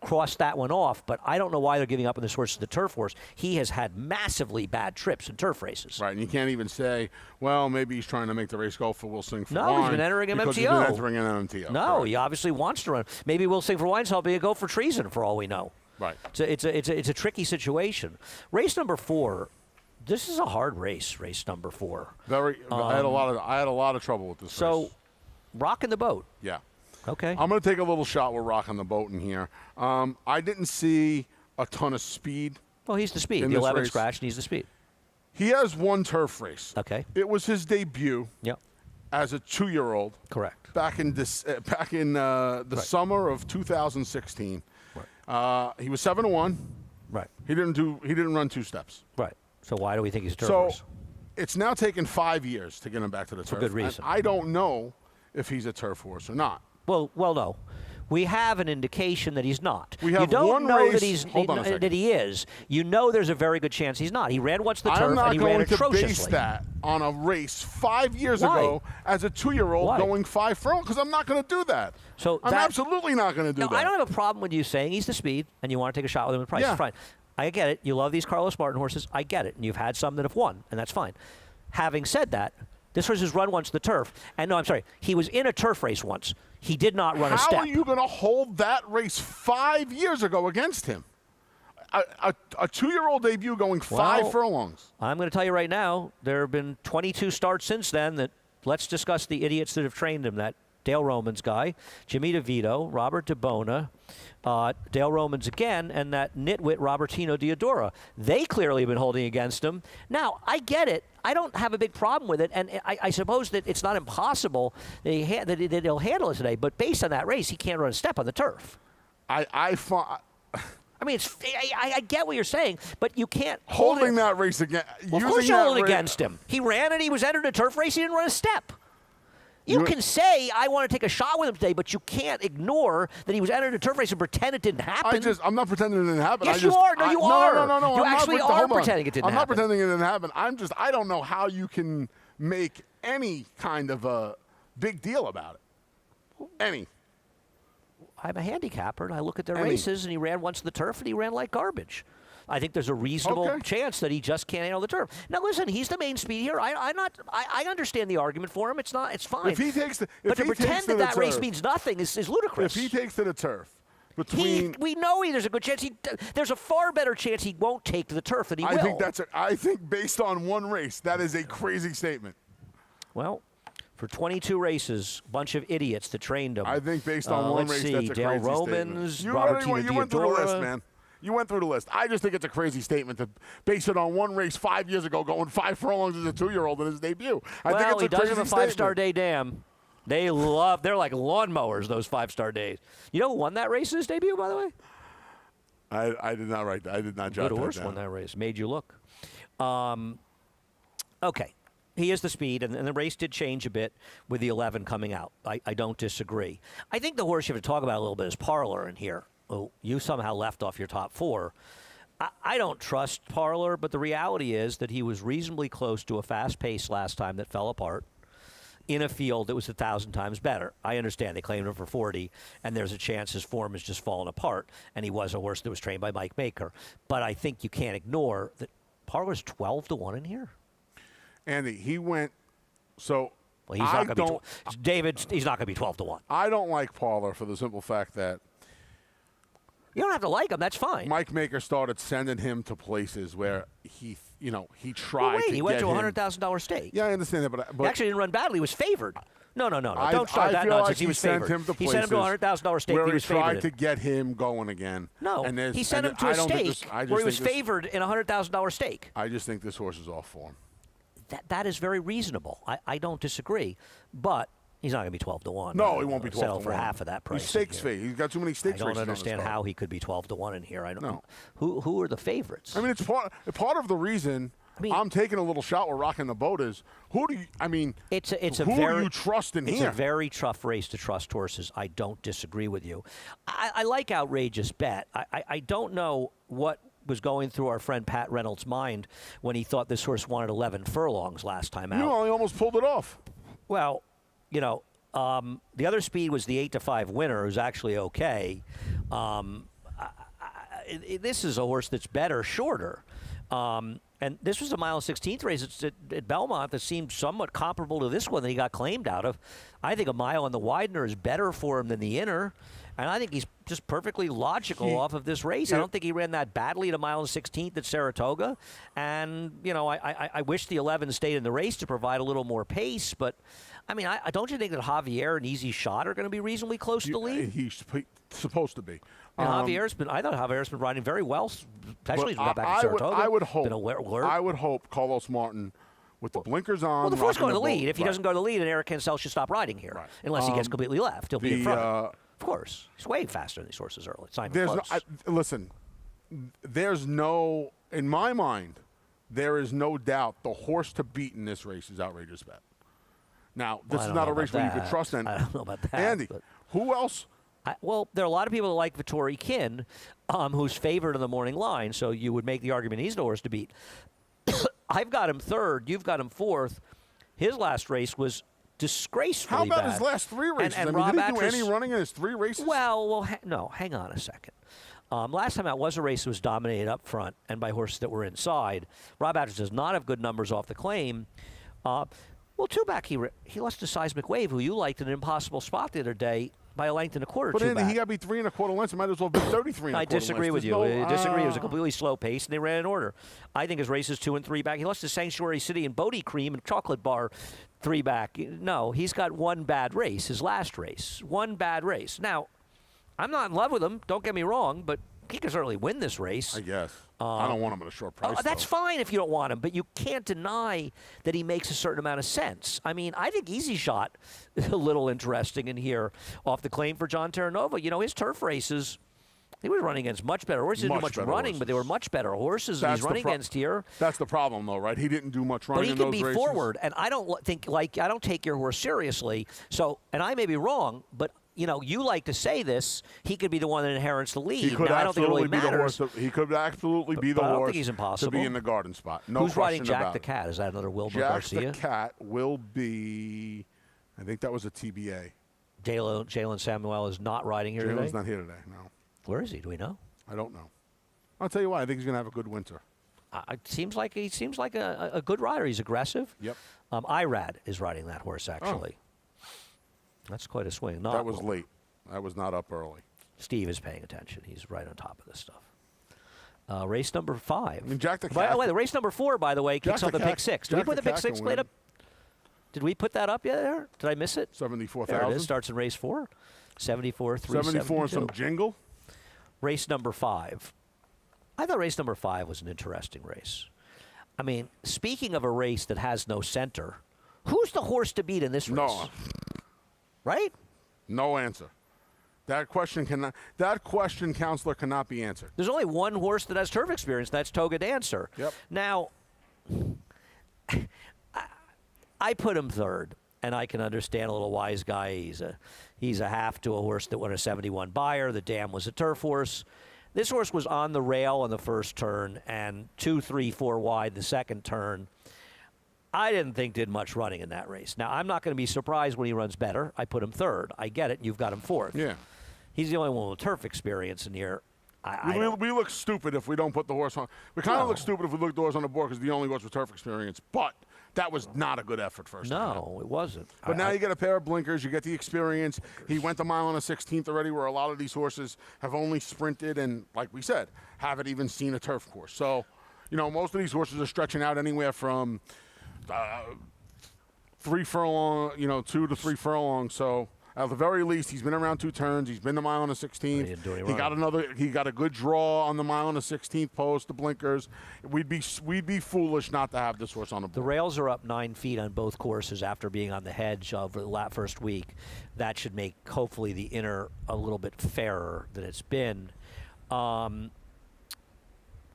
Speaker 3: cross that one off, but I don't know why they're giving up on this horse to the turf horse. He has had massively bad trips in turf races.
Speaker 4: Right, and you can't even say, well, maybe he's trying to make the race go for Will Sing for
Speaker 3: No,
Speaker 4: Wine
Speaker 3: he's been entering an
Speaker 4: because
Speaker 3: MTO.
Speaker 4: He's been entering an MTO.
Speaker 3: No,
Speaker 4: Correct.
Speaker 3: he obviously wants to run. Maybe Will Sing for Wine's helping you go for Treason, for all we know.
Speaker 4: Right.
Speaker 3: It's a tricky situation. Race number 4. This is a hard race. Race number 4.
Speaker 4: I had a lot of trouble with this
Speaker 3: So,
Speaker 4: race.
Speaker 3: rocking the boat.
Speaker 4: Yeah.
Speaker 3: Okay.
Speaker 4: I'm going to take a little shot with rocking the boat in here. I didn't see a ton of speed.
Speaker 3: Well, he's the speed.
Speaker 4: in
Speaker 3: The
Speaker 4: this
Speaker 3: 11
Speaker 4: race.
Speaker 3: scratch, and he's the speed.
Speaker 4: He has one turf race.
Speaker 3: Okay.
Speaker 4: It was his debut
Speaker 3: Yep.
Speaker 4: as a 2-year-old.
Speaker 3: Correct.
Speaker 4: Back in the summer of 2016.
Speaker 3: Right.
Speaker 4: He was 7-1.
Speaker 3: Right.
Speaker 4: He didn't run 2 steps.
Speaker 3: Right. So why do we think he's a turf
Speaker 4: So
Speaker 3: horse?
Speaker 4: it's now taken 5 years to get him back to the turf.
Speaker 3: good reason.
Speaker 4: And I don't know if he's a turf horse or not.
Speaker 3: Well, no. We have an indication that he's not.
Speaker 4: We have
Speaker 3: you don't
Speaker 4: one
Speaker 3: know
Speaker 4: race-
Speaker 3: that he's
Speaker 4: hold on a second.
Speaker 3: that he is. You know there's a very good chance he's not. He ran once the
Speaker 4: I'm
Speaker 3: turf
Speaker 4: not
Speaker 3: and he ran
Speaker 4: going to
Speaker 3: atrociously.
Speaker 4: base that on a race 5 years
Speaker 3: Why?
Speaker 4: ago as a 2-year-old
Speaker 3: Why?
Speaker 4: going 5 furlongs because I'm not going to do that.
Speaker 3: So
Speaker 4: I'm
Speaker 3: that-
Speaker 4: absolutely not going to do
Speaker 3: No,
Speaker 4: that.
Speaker 3: I don't have a problem with you saying he's the speed and you want to take a shot with him at price.
Speaker 4: Yeah.
Speaker 3: Fine. I get it. You love these Carlos Martin horses. I get it. And you've had some that have won, and that's fine. Having said that, this horse has run once the turf. And no, I'm sorry. He was in a turf race once. He did not run a
Speaker 4: How
Speaker 3: step.
Speaker 4: are you going to hold that race 5 years ago against him? A 2-year-old debut going 5
Speaker 3: Well,
Speaker 4: furlongs.
Speaker 3: I'm going to tell you right now, there have been 22 starts since then that let's discuss the idiots that have trained him. That Dale Romans guy, Jimmy DeVito, Robert DeBona, Dale Romans again, and that nitwit Robertino Diodora. They clearly have been holding against him. Now, I get it. I don't have a big problem with it, and I suppose that it's not impossible that he'll handle it today. But based on that race, he can't run a step on the turf.
Speaker 4: I
Speaker 3: mean, I get what you're saying, but you can't hold
Speaker 4: holding
Speaker 3: it.
Speaker 4: that race again.
Speaker 3: Well, of course you hold it against him. He ran and he was entered a turf race. He didn't run a step. You can say, I want to take a shot with him today, but you can't ignore that he was entered a turf race and pretend it didn't happen.
Speaker 4: I'm not pretending it didn't happen.
Speaker 3: Yes,
Speaker 4: I just,
Speaker 3: you are. No,
Speaker 4: I,
Speaker 3: you
Speaker 4: no,
Speaker 3: are.
Speaker 4: No, no, no,
Speaker 3: You
Speaker 4: I'm
Speaker 3: actually
Speaker 4: not,
Speaker 3: are
Speaker 4: hold on.
Speaker 3: pretending it didn't
Speaker 4: I'm not
Speaker 3: happen.
Speaker 4: pretending it didn't happen. I don't know how you can make any kind of a big deal about it. Any.
Speaker 3: I'm a handicapper, and I look at their
Speaker 4: Any.
Speaker 3: races, and he ran once the turf, and he ran like garbage. I think there's a reasonable
Speaker 4: Okay.
Speaker 3: chance that he just can't handle the turf. Now, listen, he's the main speed here. I understand the argument for him. It's fine.
Speaker 4: If he takes the,
Speaker 3: but
Speaker 4: if
Speaker 3: to
Speaker 4: he
Speaker 3: pretend
Speaker 4: takes to
Speaker 3: that
Speaker 4: the
Speaker 3: race
Speaker 4: turf,
Speaker 3: means nothing is ludicrous.
Speaker 4: if he takes to the turf, between
Speaker 3: we know there's a good chance there's a far better chance he won't take to the turf than he will.
Speaker 4: I think based on one race, that is a crazy statement.
Speaker 3: Well, for 22 races, bunch of idiots that trained him.
Speaker 4: I think based on one
Speaker 3: let's
Speaker 4: race,
Speaker 3: see,
Speaker 4: that's a
Speaker 3: Dale
Speaker 4: crazy
Speaker 3: Romans,
Speaker 4: statement.
Speaker 3: Robertino
Speaker 4: You went through the list,
Speaker 3: Diodora.
Speaker 4: man. You went through the list. I just think it's a crazy statement to base it on one race 5 years ago, going 5 furlongs as a 2-year-old in his debut. I think it's
Speaker 3: he
Speaker 4: a
Speaker 3: does
Speaker 4: crazy
Speaker 3: have a 5-star
Speaker 4: statement.
Speaker 3: day dam. They're like lawnmowers, those 5-star days. You know who won that race in his debut, by the way?
Speaker 4: I did not write that. I did not jot
Speaker 3: Good
Speaker 4: that
Speaker 3: horse
Speaker 4: down.
Speaker 3: won that race. Made you look. Okay. He has the speed, and the race did change a bit with the 11 coming out. I don't disagree. I think the horse you have to talk about a little bit is Parlor in here. Oh, you somehow left off your top 4. I don't trust Parlor, but the reality is that he was reasonably close to a fast pace last time that fell apart in a field that was 1,000 times better. I understand they claimed him for 40, and there's a chance his form has just fallen apart, and he was a horse that was trained by Mike Maker. But I think you can't ignore that Parlor's 12-1 in here.
Speaker 4: Andy, he went. So
Speaker 3: Well, he's not going to be David. He's not going to be 12-1.
Speaker 4: I don't like Parlor for the simple fact that
Speaker 3: You don't have to like him. That's fine.
Speaker 4: Mike Maker started sending him to places where he tried
Speaker 3: Well, wait,
Speaker 4: to
Speaker 3: he went
Speaker 4: get
Speaker 3: to a
Speaker 4: him.
Speaker 3: $100,000 stake.
Speaker 4: Yeah, I understand that, but
Speaker 3: He actually didn't run badly. He was favored. No.
Speaker 4: I-
Speaker 3: Don't start
Speaker 4: I
Speaker 3: that
Speaker 4: feel
Speaker 3: nonsense.
Speaker 4: like
Speaker 3: he was
Speaker 4: sent
Speaker 3: favored.
Speaker 4: him to
Speaker 3: He sent him to a
Speaker 4: places
Speaker 3: $100,000 stake.
Speaker 4: where
Speaker 3: He
Speaker 4: he
Speaker 3: was
Speaker 4: tried
Speaker 3: favored.
Speaker 4: to get him going again.
Speaker 3: No,
Speaker 4: and
Speaker 3: he sent him to a stake where he was favored in a $100,000 stake.
Speaker 4: I just think this horse is off form.
Speaker 3: That is very reasonable. I don't disagree, but he's not going to be 12-1.
Speaker 4: No, he won't be 12
Speaker 3: Settle
Speaker 4: to
Speaker 3: for
Speaker 4: 1.
Speaker 3: half of that price.
Speaker 4: He's stakes
Speaker 3: in here.
Speaker 4: fee. He's got too many
Speaker 3: I
Speaker 4: stakes
Speaker 3: don't
Speaker 4: races on this
Speaker 3: understand
Speaker 4: card.
Speaker 3: how he could be 12-1 in here. I don't
Speaker 4: No.
Speaker 3: know. Who are the favorites?
Speaker 4: I mean, it's part of the reason.
Speaker 3: mean,
Speaker 4: I'm taking a little shot. We're rocking the boat. Is who do you? I mean,
Speaker 3: it's a
Speaker 4: who
Speaker 3: very
Speaker 4: do you trust in
Speaker 3: it's
Speaker 4: here?
Speaker 3: a very tough race to trust horses. I don't disagree with you. I like Outrageous Bet. I don't know what was going through our friend Pat Reynolds' mind when he thought this horse wanted 11 furlongs last time out.
Speaker 4: You know, he almost pulled it off.
Speaker 3: Well, you know, the other speed was the 8-5 winner, who's actually okay. This is a horse that's better, shorter. And this was a mile and 16th race at Belmont that seemed somewhat comparable to this one that he got claimed out of. I think a mile on the Widener is better for him than the Inner, and I think he's just perfectly logical off of this race. I don't think he ran that badly at a mile and 16th at Saratoga, and you know I wish the 11 stayed in the race to provide a little more pace, but I mean, I don't you think that Javier and Easy Shot are going to be reasonably close to the lead?
Speaker 4: He's supposed to be.
Speaker 3: And I thought Javier's been riding very well, especially as we got back to Saratoga.
Speaker 4: I would hope.
Speaker 3: Been alert.
Speaker 4: I would hope Carlos Martin, with the blinkers on.
Speaker 3: Well, the horse
Speaker 4: rocking
Speaker 3: going to the
Speaker 4: boat.
Speaker 3: lead. If he doesn't go to the lead, then Eric Cancel should stop riding here,
Speaker 4: Right.
Speaker 3: unless he gets completely left. He'll be in front. Of course, he's way faster than these horses early. It's not even
Speaker 4: There's
Speaker 3: close.
Speaker 4: listen. There's no, in my mind, there is no doubt the horse to beat in this race is Outrageous Bet. Now, this
Speaker 3: I
Speaker 4: is
Speaker 3: don't
Speaker 4: not
Speaker 3: know
Speaker 4: a race
Speaker 3: about
Speaker 4: where you could
Speaker 3: that.
Speaker 4: trust
Speaker 3: I don't know about that,
Speaker 4: Andy,
Speaker 3: but-
Speaker 4: who else?
Speaker 3: Well, there are a lot of people that like Vittori Kin, who's favored in the morning line, so you would make the argument he's the horse to beat. I've got him third. You've got him fourth. His last race was disgracefully
Speaker 4: How about
Speaker 3: bad.
Speaker 4: his last three races?
Speaker 3: And
Speaker 4: I mean,
Speaker 3: Rob
Speaker 4: did he do
Speaker 3: Atras-
Speaker 4: any running in his three races?
Speaker 3: Well, no, hang on a second. Last time out was a race that was dominated up front and by horses that were inside. Rob Atras does not have good numbers off the claim. Well, two back, he lost to Seismic Wave, who you liked in an impossible spot the other day by a length and a quarter.
Speaker 4: But
Speaker 3: two
Speaker 4: Andy,
Speaker 3: back.
Speaker 4: he got to be 3 1/4 lengths. It might as well be 33
Speaker 3: I
Speaker 4: 1/4
Speaker 3: disagree with
Speaker 4: lengths.
Speaker 3: you.
Speaker 4: There's
Speaker 3: I disagree. It was a
Speaker 4: no,
Speaker 3: completely slow pace, and they ran in order. I think his race is 2 and 3 back. He lost to Sanctuary City and Bodie Cream and Chocolate Bar 3 back. No, he's got one bad race, his last race. One bad race. Now, I'm not in love with him, don't get me wrong, but he can certainly win this race.
Speaker 4: I guess. I don't want him at a short price.
Speaker 3: That's
Speaker 4: though.
Speaker 3: fine if you don't want him, but you can't deny that he makes a certain amount of sense. I mean, I think Easy Shot is a little interesting in here off the claim for John Terranova. You know, his turf races, he was running against much better horses. He didn't do
Speaker 4: Much
Speaker 3: much
Speaker 4: better
Speaker 3: running, but they were
Speaker 4: horses.
Speaker 3: much better horses than
Speaker 4: That's
Speaker 3: he's
Speaker 4: the
Speaker 3: running
Speaker 4: pro-
Speaker 3: against here.
Speaker 4: That's the problem, though, right? He didn't do much running
Speaker 3: But he
Speaker 4: in
Speaker 3: can
Speaker 4: those
Speaker 3: be
Speaker 4: races.
Speaker 3: forward, and I don't think I don't take your horse seriously. So, and I may be wrong, but you know, you like to say this. He could be the one that inherits the lead.
Speaker 4: He could
Speaker 3: now, I don't think it
Speaker 4: absolutely
Speaker 3: really
Speaker 4: be the
Speaker 3: matters.
Speaker 4: horse. He could absolutely be the
Speaker 3: but I don't
Speaker 4: horse
Speaker 3: think he's
Speaker 4: to
Speaker 3: impossible.
Speaker 4: be in the garden spot. No
Speaker 3: Who's riding
Speaker 4: question
Speaker 3: Jack
Speaker 4: about
Speaker 3: the
Speaker 4: it.
Speaker 3: Cat? Is that another Wilbur
Speaker 4: Jack
Speaker 3: Garcia?
Speaker 4: the Cat will be. I think that was a TBA.
Speaker 3: Jalen Samuel is not riding here
Speaker 4: Jalen's
Speaker 3: today.
Speaker 4: not here today. No,
Speaker 3: Where is he? Do we know?
Speaker 4: I don't know. I'll tell you why. I think he's going to have a good winter.
Speaker 3: It seems like he seems like a good rider. He's aggressive.
Speaker 4: Yep.
Speaker 3: Irad is riding that horse actually. That's quite a swing. Not
Speaker 4: That was late. That was not up early.
Speaker 3: Steve is paying attention. He's right on top of this stuff. Race number 5.
Speaker 4: I mean, Jack the
Speaker 3: By
Speaker 4: Cat.
Speaker 3: the way, the race number 4, by the way, kicks
Speaker 4: Jack
Speaker 3: off
Speaker 4: the
Speaker 3: the pick
Speaker 4: Cat-
Speaker 3: 6. Did we
Speaker 4: Jack
Speaker 3: put the
Speaker 4: the
Speaker 3: pick
Speaker 4: Cat
Speaker 3: 6
Speaker 4: can
Speaker 3: plate
Speaker 4: win.
Speaker 3: up? Did we put that up yet there? Did I miss it?
Speaker 4: 74,000.
Speaker 3: There it is. Starts in race 4. 74, 3,
Speaker 4: 74 and some jingle.
Speaker 3: Race number 5. I thought race number 5 was an interesting race. I mean, speaking of a race that has no center, who's the horse to beat in this race?
Speaker 4: No.
Speaker 3: Right?
Speaker 4: No answer. That question cannot. That question, counselor, cannot be answered.
Speaker 3: There's only one horse that has turf experience. That's Toga Dancer.
Speaker 4: Yep.
Speaker 3: Now, I put him third, and I can understand a little wise guy. He's a half to a horse that won a 71 Beyer. The Dam was a turf horse. This horse was on the rail on the first turn and 2, 3, 4 wide the second turn. I didn't think did much running in that race. Now, I'm not going to be surprised when he runs better. I put him third. I get it. You've got him fourth.
Speaker 4: Yeah.
Speaker 3: He's the only one with turf experience in here. I don't-
Speaker 4: We look stupid if we don't put the horse on. We kind of
Speaker 3: No.
Speaker 4: look stupid if we look the horse on the board because the only horse with turf experience. But that was not a good effort first time out.
Speaker 3: No, it wasn't.
Speaker 4: But now you get a pair of blinkers. You get the experience. He went the mile on a 16th already, where a lot of these horses have only sprinted and, like we said, haven't even seen a turf course. So, you know, most of these horses are stretching out anywhere from 3 furlong, 2 to 3 furlongs. So, at the very least, he's been around 2 turns. He's been the mile on a 16th.
Speaker 3: He didn't do any
Speaker 4: He got
Speaker 3: running.
Speaker 4: He got a good draw on the mile on the 16th post. The blinkers. We'd be foolish not to have this horse on the
Speaker 3: The
Speaker 4: board.
Speaker 3: rails are up 9 feet on both courses after being on the hedge of the first week. That should make, hopefully, the Inner a little bit fairer than it's been.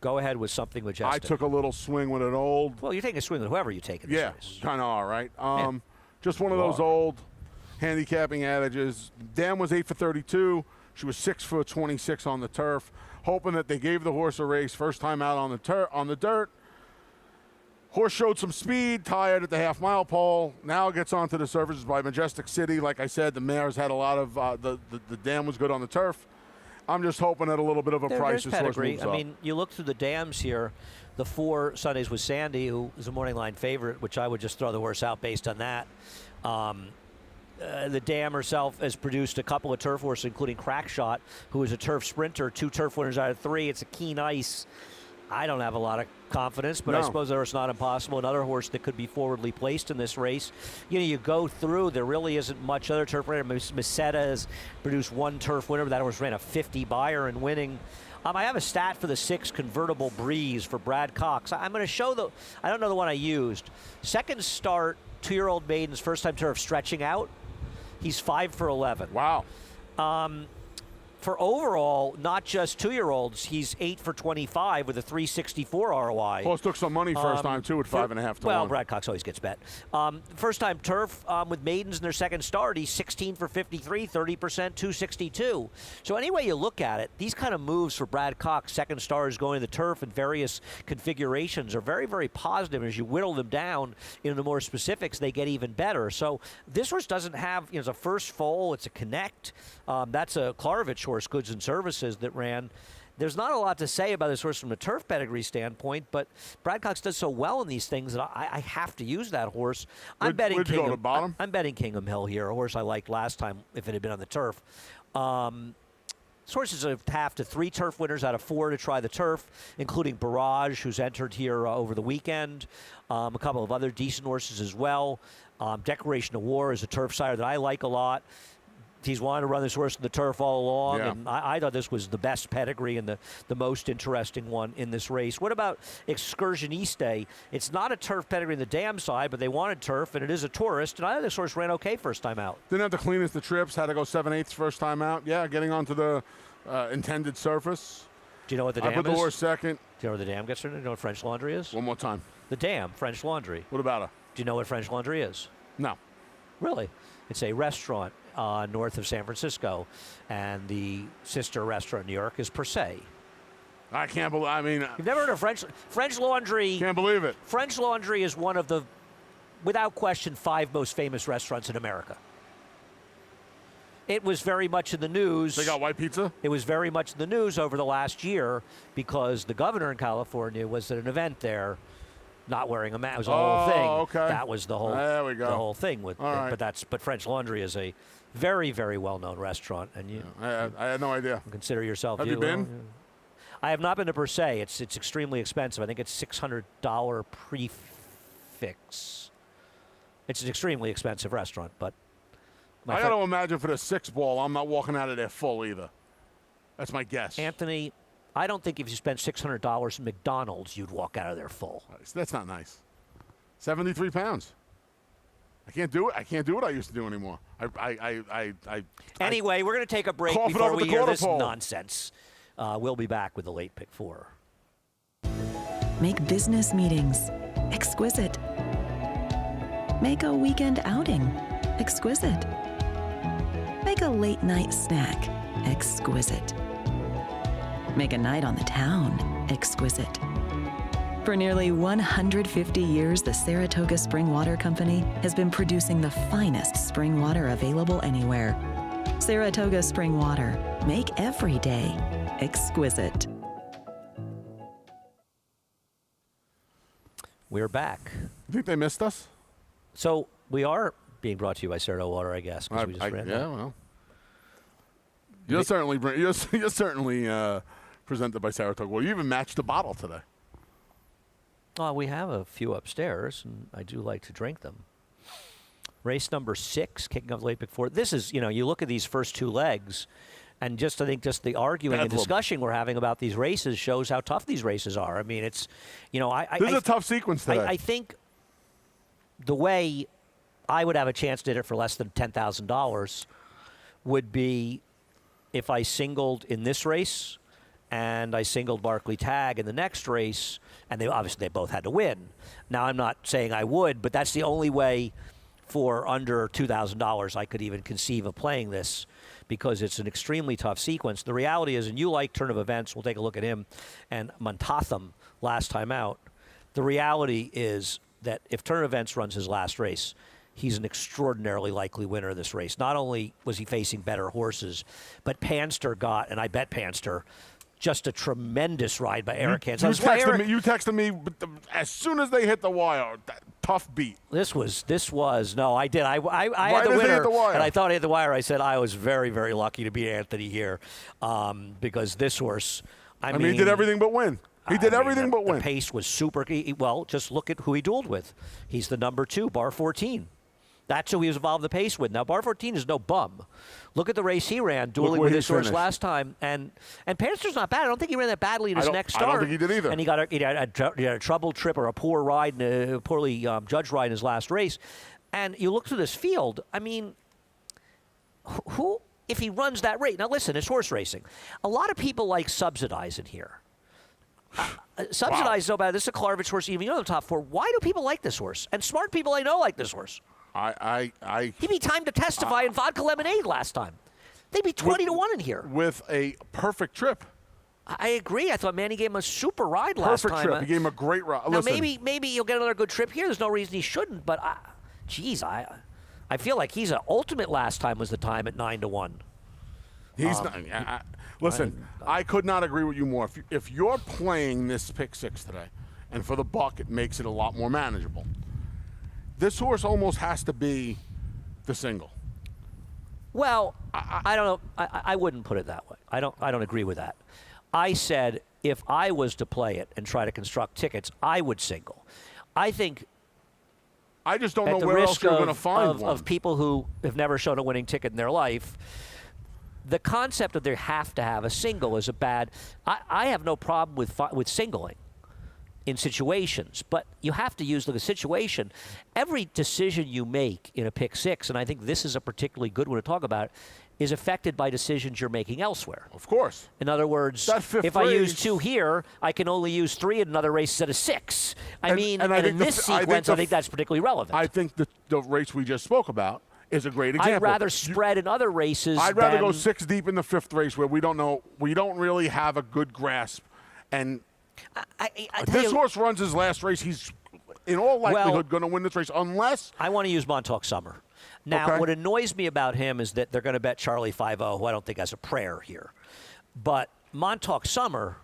Speaker 3: Good Go ahead with Something
Speaker 4: I
Speaker 3: Majestic.
Speaker 4: took a little swing with an old.
Speaker 3: Well, you're taking a swing with whoever you take in this
Speaker 4: Yeah,
Speaker 3: race.
Speaker 4: kind of all right. Just one of
Speaker 3: You
Speaker 4: those
Speaker 3: are.
Speaker 4: old handicapping adages. Dan was 8 for 32. She was 6 for 26 on the turf. Hoping that they gave the horse a race first time out on the dirt. Horse showed some speed, tired at the half-mile pole. Now gets onto the surfaces by Majestic City. Like I said, the mares had a lot of the dam was good on the turf. I'm just hoping at a little bit of a price
Speaker 3: There's
Speaker 4: this horse
Speaker 3: pedigree.
Speaker 4: moves
Speaker 3: I
Speaker 4: up.
Speaker 3: mean, you look through the dams here. The 4 Sundays with Sandy, who is a morning line favorite, which I would just throw the horse out based on that. The dam herself has produced a couple of turf horses, including Crackshot, who is a turf sprinter, 2 turf winners out of 3. It's a keen ice. I don't have a lot of confidence, but I
Speaker 4: No.
Speaker 3: suppose it's not impossible. Another horse that could be forwardly placed in this race. You know, you go through, there really isn't much other turf winner. Meseta has produced 1 turf winner, but that horse ran a 50 buyer and winning. I have a stat for the 6 Convertible Breeze for Brad Cox. I'm going to show I don't know the one I used. Second start, 2-year-old maidens, first time turf stretching out. He's 5 for 11.
Speaker 4: Wow.
Speaker 3: For overall, not just 2-year-olds, he's 8 for 25 with a 364 ROI.
Speaker 4: Horse took some money first time, too, at 5.5 to 1.
Speaker 3: Well, Brad Cox always gets bet. First time turf with maidens in their second start, he's 16 for 53, 30%, 262. So any way you look at it, these kind of moves for Brad Cox, second stars going to the turf in various configurations are very, very positive. As you whittle them down into the more specifics, they get even better. So this horse doesn't have, it's a first foal, it's a connect. That's a Klarovich horse, Goods and Services, that ran. There's not a lot to say about this horse from a turf pedigree standpoint, but Brad Cox does so well in these things that I have to use that horse. I'm betting
Speaker 4: where'd you go,
Speaker 3: Kingham.
Speaker 4: to bottom?
Speaker 3: I'm betting Kingham Hill here, a horse I liked last time if it had been on the turf. This horse is a half to 3 turf winners out of 4 to try the turf, including Barrage, who's entered here over the weekend. A couple of other decent horses as well. Declaration of War is a turf sire that I like a lot. He's wanted to run this horse in the turf all along,
Speaker 4: Yeah.
Speaker 3: and I thought this was the best pedigree and the most interesting one in this race. What about Excursioniste? It's not a turf pedigree in the dam side, but they wanted turf, and it is a tourist, and I thought this horse ran okay first time out.
Speaker 4: Didn't have the cleanest of trips. Had to go 7/8 first time out. Yeah, getting onto the intended surface.
Speaker 3: Do you know what the
Speaker 4: I
Speaker 3: dam
Speaker 4: put the
Speaker 3: is?
Speaker 4: horse second.
Speaker 3: Do you know where the dam gets her? Do you know what French Laundry is?
Speaker 4: One more time.
Speaker 3: The dam, French Laundry.
Speaker 4: What about her?
Speaker 3: Do you know what French Laundry is?
Speaker 4: No.
Speaker 3: Really? It's a restaurant north of San Francisco, and the sister restaurant in New York is Per Se.
Speaker 4: I can't believe. I mean,
Speaker 3: You've never heard of French Laundry?
Speaker 4: can't believe it.
Speaker 3: French Laundry is one of the, without question, 5 most famous restaurants in America. It was very much in the news.
Speaker 4: They got white pizza.
Speaker 3: It was very much in the news over the last year because the governor in California was at an event there, not wearing a mask. It was a whole thing.
Speaker 4: Okay.
Speaker 3: That was the whole.
Speaker 4: There we go.
Speaker 3: The whole thing with.
Speaker 4: All right.
Speaker 3: But French Laundry is a very, very well-known restaurant, and you
Speaker 4: I had no idea.
Speaker 3: consider yourself.
Speaker 4: Have you been?
Speaker 3: Well, I have not been to Per Se. It's extremely expensive. I think it's $600 prefix. It's an extremely expensive restaurant, but
Speaker 4: I got to imagine for the 6 ball, I'm not walking out of there full either. That's my guess.
Speaker 3: Anthony, I don't think if you spent $600 in McDonald's, you'd walk out of there full.
Speaker 4: That's not nice. 73 pounds. I can't do it. I can't do what I used to do anymore.
Speaker 3: Anyway, we're going to take a break
Speaker 4: Cough it
Speaker 3: before
Speaker 4: up at
Speaker 3: we
Speaker 4: the
Speaker 3: hear
Speaker 4: quarter
Speaker 3: this
Speaker 4: pole.
Speaker 3: nonsense. We'll be back with the late pick 4.
Speaker 5: Make business meetings exquisite. Make a weekend outing exquisite. Make a late night snack exquisite. Make a night on the town exquisite. For nearly 150 years, the Saratoga Spring Water Company has been producing the finest spring water available anywhere. Saratoga Spring Water. Make every day exquisite.
Speaker 3: We're back.
Speaker 4: You think they missed us?
Speaker 3: So we are being brought to you by Saratoga Water, I guess, because we just ran
Speaker 4: yeah,
Speaker 3: that.
Speaker 4: well. You're certainly presented by Saratoga. Well, you even matched the bottle today.
Speaker 3: We have a few upstairs, and I do like to drink them. Race number 6, kicking off the late pick 4. This is, you look at these first 2 legs, and I think the arguing and
Speaker 4: Bedlam.
Speaker 3: discussion we're having about these races shows how tough these races are. I mean, it's,
Speaker 4: This is a tough sequence today.
Speaker 3: I think the way I would have a chance to hit it for less than $10,000 would be if I singled in this race and I singled Barclay Tagg in the next race, and they both had to win. Now, I'm not saying I would, but that's the only way for under $2,000 I could even conceive of playing this, because it's an extremely tough sequence. The reality is, and you like Turn of Events, we'll take a look at him, and Montatham last time out. The reality is that if Turn of Events runs his last race, he's an extraordinarily likely winner of this race. Not only was he facing better horses, but Panster got, and I bet Panster, just a tremendous ride by Eric Hansen.
Speaker 4: You texted me as soon as they hit the wire. Tough beat.
Speaker 3: This was. No, I did. I had the
Speaker 4: as they
Speaker 3: winner,
Speaker 4: hit the wire.
Speaker 3: and I thought he hit the wire. I said I was very, very lucky to beat Anthony here, because this horse. I mean,
Speaker 4: he did everything but win. He did everything but win.
Speaker 3: The pace was super. Well, just look at who he dueled with. He's the number 2, Bar 14. That's who he was involved in the pace with. Now, Bar 14 is no bum. Look at the race he ran, dueling with this horse last time. And Panster's not bad. I don't think he ran that badly in his next start.
Speaker 4: I don't think he did either.
Speaker 3: And he had a troubled trip or a poor ride, and a poorly judged ride in his last race. And you look through this field, I mean, who, if he runs that rate? Now, listen, it's horse racing. A lot of people like Subsidize in here. Subsidize is so bad. This is a Klarovich horse, even the top 4. Why do people like this horse? And smart people I know like this horse.
Speaker 4: He'd
Speaker 3: be time to testify in Vodka Lemonade last time. They'd be 20-1 in here.
Speaker 4: With a perfect trip.
Speaker 3: I agree. I thought Manny gave him a super ride last time.
Speaker 4: Perfect trip. He gave him a great ride.
Speaker 3: Now,
Speaker 4: Listen,
Speaker 3: maybe he'll get another good trip here. There's no reason he shouldn't. But, I feel like he's an ultimate last time was the time at 9-1.
Speaker 4: He's not. Listen, I could not agree with you more. If you're playing this pick 6 today, and for the buck, it makes it a lot more manageable. This horse almost has to be the single.
Speaker 3: Well, I don't know. I wouldn't put it that way. I don't agree with that. I said if I was to play it and try to construct tickets, I would single. I think.
Speaker 4: I just don't know where else you're going to find one.
Speaker 3: Of people who have never shown a winning ticket in their life, the concept that they have to have a single is a bad. I have no problem with singling in situations, but you have to use the situation. Every decision you make in a pick 6, and I think this is a particularly good one to talk about, is affected by decisions you're making elsewhere.
Speaker 4: Of course.
Speaker 3: In other words, if I use 2 here, I can only use 3 in another race instead of 6. And in this sequence, I think that's particularly relevant.
Speaker 4: I think the race we just spoke about is a great example.
Speaker 3: I'd rather spread in other races.
Speaker 4: I'd rather go 6 deep in the 5th race where we don't really have a good grasp. And this horse runs his last race. He's in all likelihood going to win this race unless.
Speaker 3: I want to use Montauk Summer. Now, what annoys me about him is that they're going to bet Charlie 5-0, who I don't think has a prayer here. But Montauk Summer,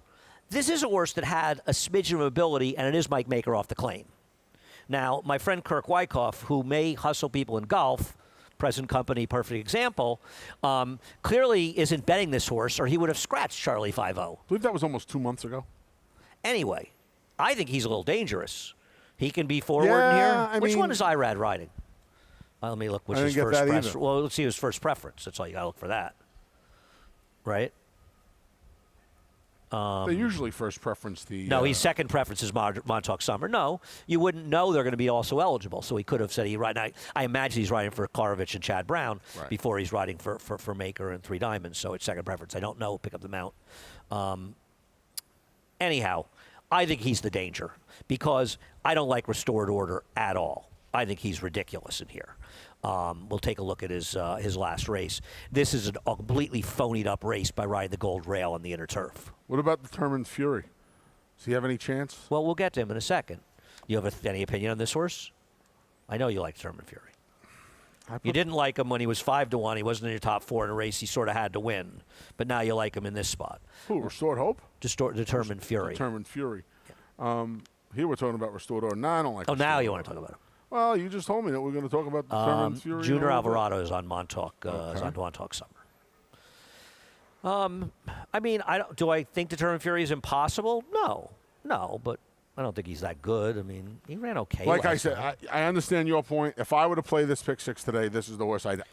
Speaker 3: this is a horse that had a smidgen of ability, and it is Mike Maker off the claim. Now, my friend Kirk Wyckoff, who may hustle people in golf, present company, perfect example, clearly isn't betting this horse, or he would have scratched Charlie 5-0.
Speaker 4: I believe that was almost 2 months ago.
Speaker 3: Anyway, I think he's a little dangerous. He can be forward in here. Which one is Irad riding? Let me look. Which is first preference? Well, let's see his first preference. That's all you got to look for that. Right?
Speaker 4: They usually first preference the.
Speaker 3: No, he's second preference is Montauk Summer. No, you wouldn't know they're going to be also eligible. So he could have said he ride. I imagine he's riding for Klarovich and Chad Brown before he's riding for Maker and 3 Diamonds. So it's second preference. I don't know. Pick up the mount. Anyhow, I think he's the danger because I don't like Restored Order at all. I think he's ridiculous in here. We'll take a look at his last race. This is a completely phonied up race by riding the Gold Rail on the inner turf.
Speaker 4: What about Determined Fury? Does he have any chance?
Speaker 3: Well, we'll get to him in a second. You have any opinion on this horse? I know you like Determined Fury. You didn't like him when he was 5-1. He wasn't in your top 4 in a race he sort of had to win. But now you like him in this spot.
Speaker 4: Who, Restored Hope?
Speaker 3: Determined Fury.
Speaker 4: Determined Fury. Here we're talking about Restored Order. No, I don't like
Speaker 3: Oh, now you want to talk about him.
Speaker 4: Well, you just told me that we're going to talk about Determined Fury.
Speaker 3: Junior Alvarado is on Montauk. Is on Montauk Summer. I mean, do I think Determined Fury is impossible? No, but I don't think he's that good. I mean, he ran okay.
Speaker 4: Like I said, I understand your point. If I were to play this pick 6 today, this is the horse it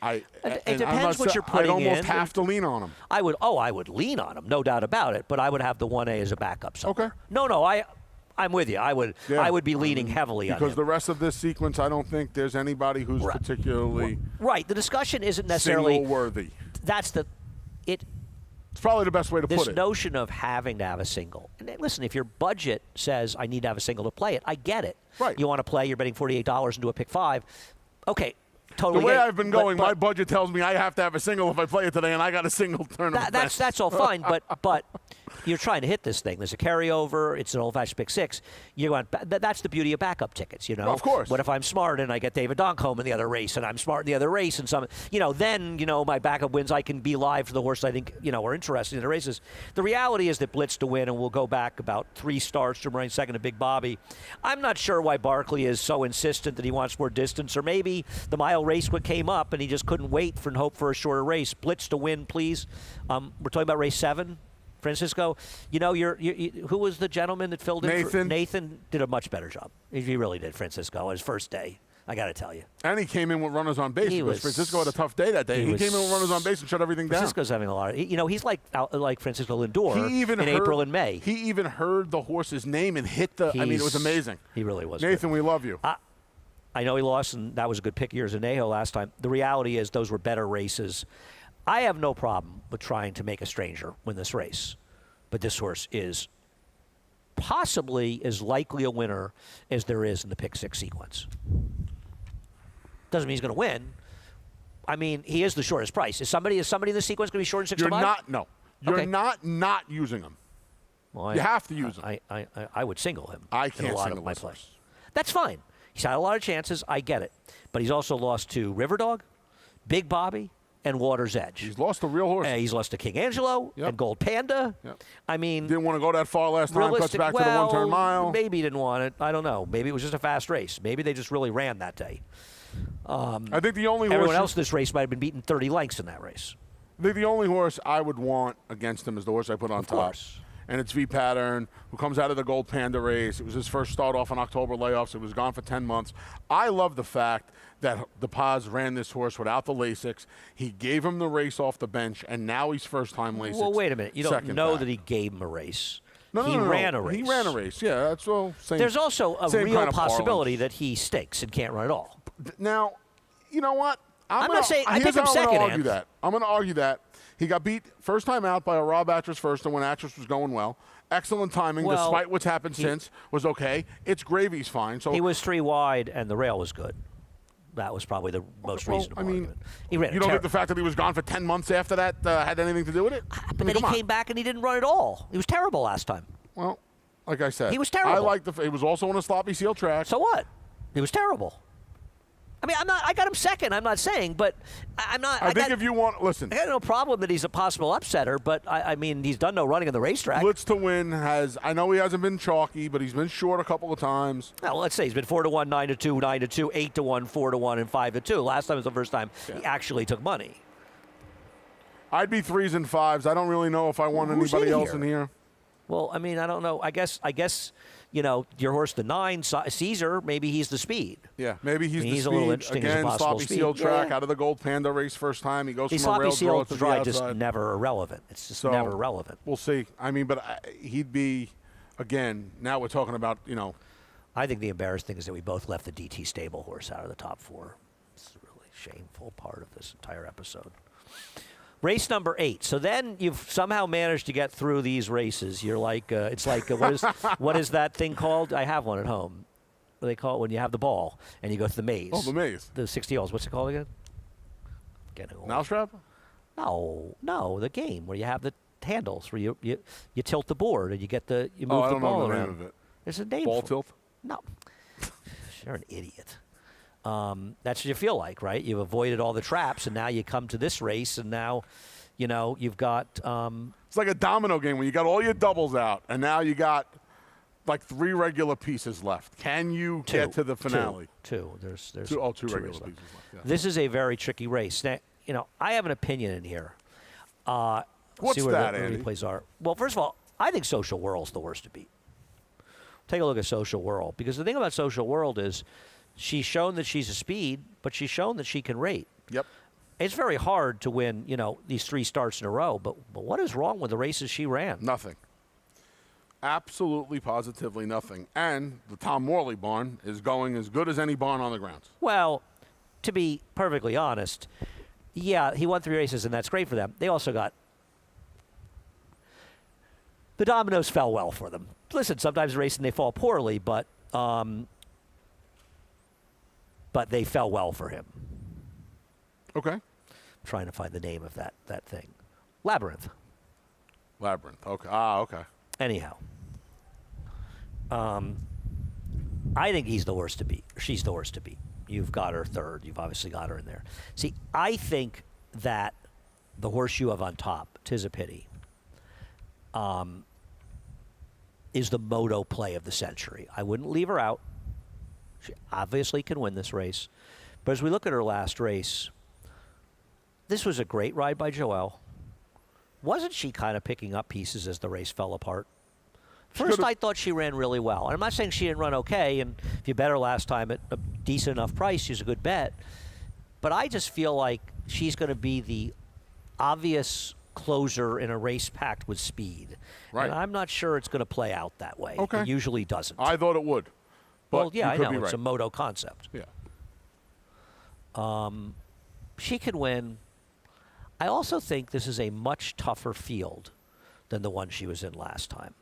Speaker 3: depends what you're putting in.
Speaker 4: I'd almost have to lean on him.
Speaker 3: I would lean on him, no doubt about it. But I would have the 1A as a backup somewhere.
Speaker 4: Okay.
Speaker 3: No, I'm with you. I would be leaning heavily on him.
Speaker 4: Because the rest of this sequence, I don't think there's anybody who's particularly
Speaker 3: right. The discussion isn't necessarily
Speaker 4: single worthy. It's probably the best way to
Speaker 3: this
Speaker 4: put it.
Speaker 3: notion of having to have a single. And listen, if your budget says I need to have a single to play it, I get it.
Speaker 4: Right.
Speaker 3: You want to play, you're betting $48 into a pick 5. Okay,
Speaker 4: The
Speaker 3: totally.
Speaker 4: way
Speaker 3: get it.
Speaker 4: I've been going,
Speaker 3: But-
Speaker 4: my budget tells me I have to have a single if I play it today, and I got a single tournament.
Speaker 3: that's all fine, but you're trying to hit this thing. There's a carryover. It's an old-fashioned pick 6. You want that's the beauty of backup tickets, you know.
Speaker 4: Of course.
Speaker 3: What if I'm smart and I get David Doncombe in the other race, and I'm smart in the other race, and then my backup wins. I can be live for the horse I think are interested in the races. The reality is that Blitz to win, and we'll go back about 3 starts to running second to Big Bobby. I'm not sure why Barkley is so insistent that he wants more distance, or maybe the mile race came up and he just couldn't wait and hope for a shorter race. Blitz to win, please. We're talking about race 7. Francisco, who was the gentleman that filled in?
Speaker 4: Nathan.
Speaker 3: Nathan did a much better job. He really did, Francisco, on his first day. I got to tell you.
Speaker 4: And he came in with runners on base because Francisco had a tough day that day. He came in with runners on base and shut everything down.
Speaker 3: Francisco's having a lot of, he's like Francisco Lindor
Speaker 4: He even
Speaker 3: in
Speaker 4: heard,
Speaker 3: April and May.
Speaker 4: He even heard the horse's name and hit the. I mean, it was amazing.
Speaker 3: He really was.
Speaker 4: Nathan, we love you.
Speaker 3: I know he lost, and that was a good pick years in Ajo last time. The reality is those were better races. I have no problem with trying to make a stranger win this race, but this horse is possibly as likely a winner as there is in the pick 6 sequence. Doesn't mean he's going to win. I mean, he is the shortest price. Is somebody in the sequence going to be short in 6 to 5?
Speaker 4: You're
Speaker 3: Okay.
Speaker 4: not using him.
Speaker 3: Well,
Speaker 4: You have to use him.
Speaker 3: I would single him.
Speaker 4: I
Speaker 3: in
Speaker 4: can't
Speaker 3: a lot
Speaker 4: single
Speaker 3: of my
Speaker 4: this
Speaker 3: plays.
Speaker 4: horse.
Speaker 3: That's fine. He's had a lot of chances. I get it. But he's also lost to Riverdog, Big Bobby, and Water's Edge.
Speaker 4: He's lost a real horse.
Speaker 3: He's lost to King Angelo
Speaker 4: Yep.
Speaker 3: and Gold Panda.
Speaker 4: Yep.
Speaker 3: I mean,
Speaker 4: Didn't want to go that far last time. Cuts
Speaker 3: realistic.
Speaker 4: back to the one-turn mile.
Speaker 3: Maybe he didn't want it. I don't know. Maybe it was just a fast race. Maybe they just really ran that day.
Speaker 4: I think the only
Speaker 3: Everyone
Speaker 4: horse.
Speaker 3: else in this race might have been beaten 30 lengths in that race.
Speaker 4: I think the only horse I would want against him is the horse I put on top.
Speaker 3: course.
Speaker 4: And it's V Pattern, who comes out of the Gold Panda race. It was his first start off in October layoffs. It was gone for 10 months. I love the fact that the Paz ran this horse without the Lasix. He gave him the race off the bench, and now he's first-time Lasix.
Speaker 3: Well, wait a minute. You don't
Speaker 4: second
Speaker 3: know
Speaker 4: back.
Speaker 3: that he gave him a race.
Speaker 4: No,
Speaker 3: he ran a race.
Speaker 4: He ran a race. Yeah, that's all. Same.
Speaker 3: There's also a
Speaker 4: same
Speaker 3: real
Speaker 4: kind of
Speaker 3: possibility
Speaker 4: parlance.
Speaker 3: that he stinks and can't run at all.
Speaker 4: Now, you know what?
Speaker 3: I'm not saying- I
Speaker 4: here's
Speaker 3: think I'm
Speaker 4: how I'm gonna
Speaker 3: second,
Speaker 4: argue
Speaker 3: Ant.
Speaker 4: that. I'm going to argue that he got beat first time out by a Rob Actress first, and when Actress was going well. Excellent timing,
Speaker 3: Well,
Speaker 4: despite what's happened since, was okay. It's Gravy's fine. So
Speaker 3: He was 3 wide, and the rail was good. That was probably the most reasonable
Speaker 4: I mean,
Speaker 3: argument. He ran
Speaker 4: you don't think the fact that he was gone for 10 months after that had anything to do with it?
Speaker 3: But then he came back and he didn't run at all. He was terrible last time.
Speaker 4: Well, like I said,
Speaker 3: He was terrible.
Speaker 4: I like he was also on a sloppy seal track.
Speaker 3: So what? He was terrible. I mean, I got him second. I'm not saying, but I'm not.
Speaker 4: I think if you want, listen,
Speaker 3: I got no problem that he's a possible upsetter, but I mean, he's done no running on the racetrack.
Speaker 4: Blitz to win I know he hasn't been chalky, but he's been short a couple of times.
Speaker 3: Well, let's say he's been 4-1, 9-2, 9-2, 8-1, 4-1, and 5-2. Last time was the first time he actually took money.
Speaker 4: I'd be 3s and 5s. I don't really know if I want
Speaker 3: Who's
Speaker 4: anybody
Speaker 3: in
Speaker 4: else
Speaker 3: here?
Speaker 4: in here.
Speaker 3: Well, I mean, I don't know. I guess, your horse, the 9, Caesar, maybe he's the speed.
Speaker 4: Yeah, maybe he's
Speaker 3: I mean,
Speaker 4: the
Speaker 3: he's
Speaker 4: speed.
Speaker 3: a little interesting as a
Speaker 4: Again,
Speaker 3: possible
Speaker 4: sloppy
Speaker 3: speed.
Speaker 4: seal track
Speaker 3: Yeah.
Speaker 4: out of the Gold Panda race first time. He goes
Speaker 3: He's
Speaker 4: from a
Speaker 3: sloppy
Speaker 4: rail
Speaker 3: seal
Speaker 4: draw to the
Speaker 3: dry, just
Speaker 4: outside.
Speaker 3: never irrelevant. It's just
Speaker 4: So,
Speaker 3: never relevant.
Speaker 4: We'll see. I mean, but he'd be, again, now we're talking about,
Speaker 3: I think the embarrassing thing is that we both left the DT stable horse out of the top 4. It's a really shameful part of this entire episode. Race number 8. So then you've somehow managed to get through these races. You're like, it's like, what is that thing called? I have one at home. What do they call it when you have the ball and you go through the maze?
Speaker 4: Oh, the maze.
Speaker 3: The 60 holes. What's it called again? Getting old.
Speaker 4: Mousetrap?
Speaker 3: No, the game where you have the handles where you tilt the board and you move
Speaker 4: I
Speaker 3: the
Speaker 4: don't
Speaker 3: ball
Speaker 4: know the
Speaker 3: around.
Speaker 4: name of it.
Speaker 3: There's a name
Speaker 4: Ball
Speaker 3: for it.
Speaker 4: tilt?
Speaker 3: No. You're an idiot. That's what you feel like, right? You've avoided all the traps, and now you come to this race, and now, you've got.
Speaker 4: It's like a domino game when you got all your doubles out, and now you got like 3 regular pieces left. Can you get to the finale?
Speaker 3: Two. There's
Speaker 4: Two
Speaker 3: two
Speaker 4: regular
Speaker 3: races left.
Speaker 4: pieces left. Yeah.
Speaker 3: This is a very tricky race. Now, I have an opinion in here.
Speaker 4: What's
Speaker 3: see where
Speaker 4: that,
Speaker 3: the
Speaker 4: Andy?
Speaker 3: replays are. Well, first of all, I think Social World's the worst to beat. Take a look at Social World, because the thing about Social World is she's shown that she's a speed, but she's shown that she can rate.
Speaker 4: Yep.
Speaker 3: It's very hard to win, these 3 starts in a row. But what is wrong with the races she ran?
Speaker 4: Nothing. Absolutely, positively nothing. And the Tom Morley barn is going as good as any barn on the grounds.
Speaker 3: Well, to be perfectly honest, yeah, he won 3 races, and that's great for them. They also got the dominoes fell well for them. Listen, sometimes racing they fall poorly, but they fell well for him.
Speaker 4: Okay.
Speaker 3: I'm trying to find the name of that thing. Labyrinth.
Speaker 4: Labyrinth. Okay. Ah, okay.
Speaker 3: Anyhow, I think he's the worst to beat. She's the worst to beat. You've got her third. You've obviously got her in there. See, I think that the horse you have on top, "'Tis a Pity," is the moto play of the century. I wouldn't leave her out. She obviously can win this race. But as we look at her last race, this was a great ride by Joelle. Wasn't she kind of picking up pieces as the race fell apart? First, I thought she ran really well. And I'm not saying she didn't run okay, and if you bet her last time at a decent enough price, she's a good bet. But I just feel like she's going to be the obvious closer in a race packed with speed.
Speaker 4: Right.
Speaker 3: And I'm not sure it's going to play out that way.
Speaker 4: Okay.
Speaker 3: It usually doesn't.
Speaker 4: I thought it would. But
Speaker 3: Well, yeah,
Speaker 4: you
Speaker 3: I
Speaker 4: could
Speaker 3: know.
Speaker 4: be
Speaker 3: It's
Speaker 4: right.
Speaker 3: a moto concept.
Speaker 4: Yeah.
Speaker 3: She can win. I also think this is a much tougher field than the one she was in last time.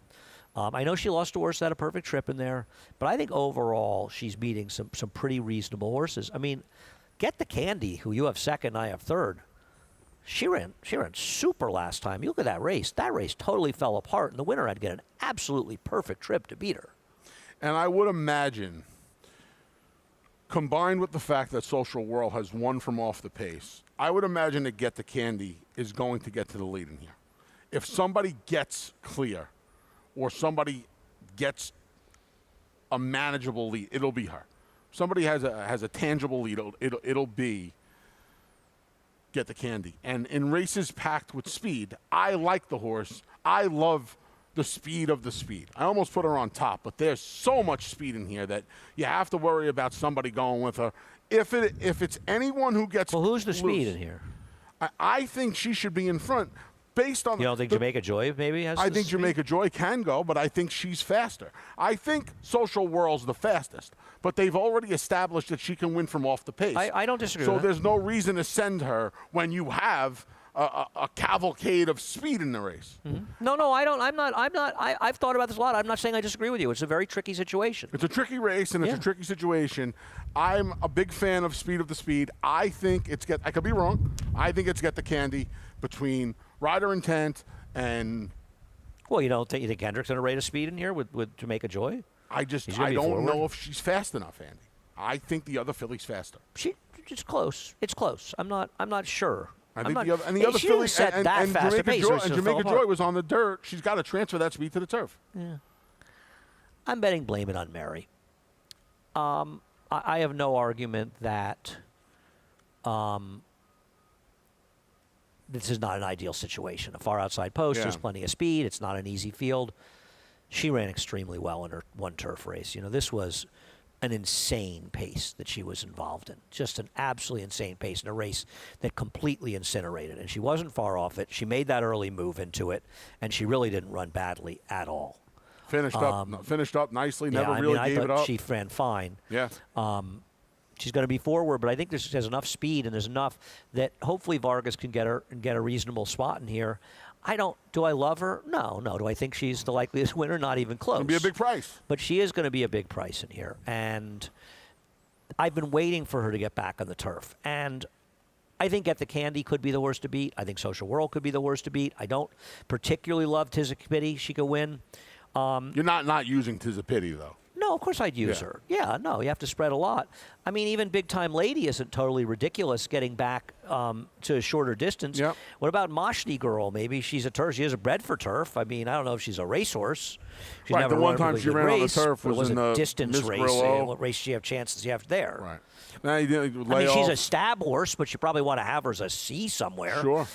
Speaker 3: I know she lost a horse that had a perfect trip in there, but I think overall she's beating some pretty reasonable horses. I mean, Get the Candy, who you have second, I have third. She ran super last time. You look at that race. That race totally fell apart, and the winner had to get an absolutely perfect trip to beat her.
Speaker 4: And I would imagine, combined with the fact that Social World has won from off the pace, I would imagine that Get the Candy is going to get to the lead in here. If somebody gets clear or somebody gets a manageable lead, it'll be her. Somebody has a tangible lead, it'll be Get the Candy. And in races packed with speed, I like the horse. I love the speed of the speed. I almost put her on top, but there's so much speed in here that you have to worry about somebody going with her. If it's anyone who gets
Speaker 3: Well, who's the
Speaker 4: loose,
Speaker 3: speed in here?
Speaker 4: I think she should be in front. Based on
Speaker 3: You don't think Jamaica Joy maybe has
Speaker 4: I
Speaker 3: the
Speaker 4: think
Speaker 3: speed?
Speaker 4: Jamaica Joy can go, but I think she's faster. I think Social World's the fastest, but they've already established that she can win from off the pace.
Speaker 3: I don't disagree
Speaker 4: So
Speaker 3: with that.
Speaker 4: there's no reason to send her when you have a cavalcade of speed in the race.
Speaker 3: No, I don't. I've thought about this a lot. I'm not saying I disagree with you. It's a very tricky situation.
Speaker 4: It's a tricky race and it's
Speaker 3: Yeah.
Speaker 4: a tricky situation. I'm a big fan of Speed of the Speed. I think I could be wrong. I think it's Get the Candy between Rider Intent and
Speaker 3: Well, you think Hendrick's going to rate a speed in here with Jamaica Joy?
Speaker 4: He's
Speaker 3: gonna
Speaker 4: I
Speaker 3: be
Speaker 4: don't
Speaker 3: forward.
Speaker 4: know if she's fast enough, Andy. I think the other filly's faster.
Speaker 3: It's close. It's close. I'm not sure.
Speaker 4: I
Speaker 3: I'm
Speaker 4: think
Speaker 3: not,
Speaker 4: the other, and the
Speaker 3: Hey,
Speaker 4: other
Speaker 3: she
Speaker 4: filly
Speaker 3: didn't set
Speaker 4: and,
Speaker 3: that
Speaker 4: and
Speaker 3: fast a
Speaker 4: Jamaica
Speaker 3: pace,
Speaker 4: Joy,
Speaker 3: or she
Speaker 4: and
Speaker 3: would've fell
Speaker 4: Jamaica
Speaker 3: apart.
Speaker 4: Joy was on the dirt. She's got to transfer that speed to the turf.
Speaker 3: I'm betting blame it on Mary. I have no argument that this is not an ideal situation. A far outside post, there's
Speaker 4: Yeah.
Speaker 3: plenty of speed. It's not an easy field. She ran extremely well in her one turf race. This was an insane pace that she was involved in. Just an absolutely insane pace in a race that completely incinerated. And she wasn't far off it. She made that early move into it, and she really didn't run badly at all.
Speaker 4: Finished up nicely. Never
Speaker 3: I
Speaker 4: really
Speaker 3: mean, I
Speaker 4: gave it
Speaker 3: thought
Speaker 4: up.
Speaker 3: she ran fine.
Speaker 4: Yeah.
Speaker 3: She's going to be forward, but I think she has enough speed and there's enough that hopefully Vargas can get her and get a reasonable spot in here. Do I love her? No. Do I think she's the likeliest winner? Not even close.
Speaker 4: It'll be a big price.
Speaker 3: But she is going to be a big price in here. And I've been waiting for her to get back on the turf. And I think Get the Candy could be the worst to beat. I think Social World could be the worst to beat. I don't particularly love "'Tis a Pity." She could win.
Speaker 4: You're not using "'Tis a Pity" though.
Speaker 3: No, of course I'd use her. Yeah, no, you have to spread a lot. I mean, even Big Time Lady isn't totally ridiculous getting back to a shorter distance.
Speaker 4: Yep.
Speaker 3: What about Moshny Girl? Maybe she's a turf. She is a bred for turf. I mean, I don't know if she's a racehorse. She's
Speaker 4: Right,
Speaker 3: never
Speaker 4: the
Speaker 3: run
Speaker 4: one
Speaker 3: a
Speaker 4: time
Speaker 3: really
Speaker 4: she
Speaker 3: good
Speaker 4: ran on the
Speaker 3: race,
Speaker 4: turf
Speaker 3: but it
Speaker 4: was
Speaker 3: was
Speaker 4: in
Speaker 3: a
Speaker 4: the
Speaker 3: distance
Speaker 4: Miss
Speaker 3: race.
Speaker 4: Grillo.
Speaker 3: What race do you have chances you have there?
Speaker 4: Right. Now you
Speaker 3: I mean, she's a stab horse, but you probably want to have her as a C somewhere.
Speaker 4: Sure.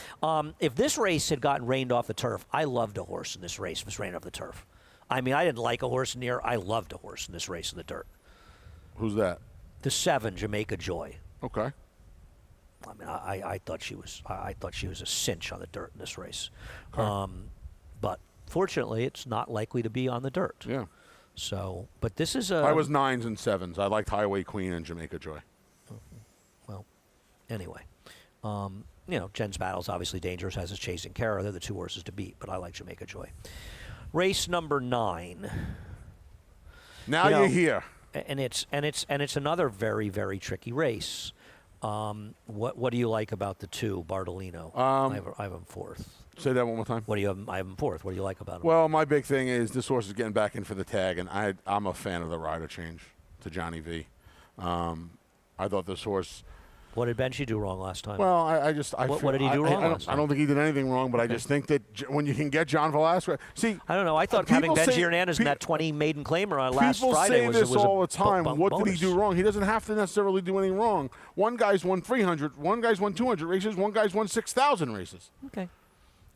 Speaker 3: If this race had gotten rained off the turf, I loved a horse in this race if it was rained off the turf. I mean, I didn't like a horse in the air. I loved a horse in this race in the dirt.
Speaker 4: Who's that?
Speaker 3: The 7, Jamaica Joy.
Speaker 4: Okay.
Speaker 3: I mean, I thought she was a cinch on the dirt in this race.
Speaker 4: Okay.
Speaker 3: But fortunately, it's not likely to be on the dirt.
Speaker 4: Yeah.
Speaker 3: So, but this is
Speaker 4: I was 9s and 7s. I liked Highway Queen and Jamaica Joy.
Speaker 3: well, anyway. Jen's Battle's obviously dangerous, as is Chasing Kara. They're the two horses to beat, but I like Jamaica Joy. Race number 9.
Speaker 4: Now
Speaker 3: You know,
Speaker 4: you're here.
Speaker 3: And it's another very, very tricky race. What do you like about the 2, Bartolino? I have him 4th.
Speaker 4: Say that one more time.
Speaker 3: What do you have? I have him 4th. What do you like about him?
Speaker 4: Well, my big thing is this horse is getting back in for the tag, and I'm a fan of the rider change to Johnny V. I thought this horse.
Speaker 3: What did Benji do wrong last time?
Speaker 4: Well,
Speaker 3: What did he do wrong last
Speaker 4: I don't think he did anything wrong, but I just think that when you can get John Velasquez, see,
Speaker 3: I don't know. I thought having Benji Hernandez in that 20 maiden claimer on last
Speaker 4: people
Speaker 3: Friday
Speaker 4: say
Speaker 3: was
Speaker 4: this
Speaker 3: a
Speaker 4: all the time. What did he
Speaker 3: bonus.
Speaker 4: do wrong? He doesn't have to necessarily do anything wrong. One guy's won 300, one guy's won 200 races, one guy's won 6,000 races.
Speaker 3: Okay.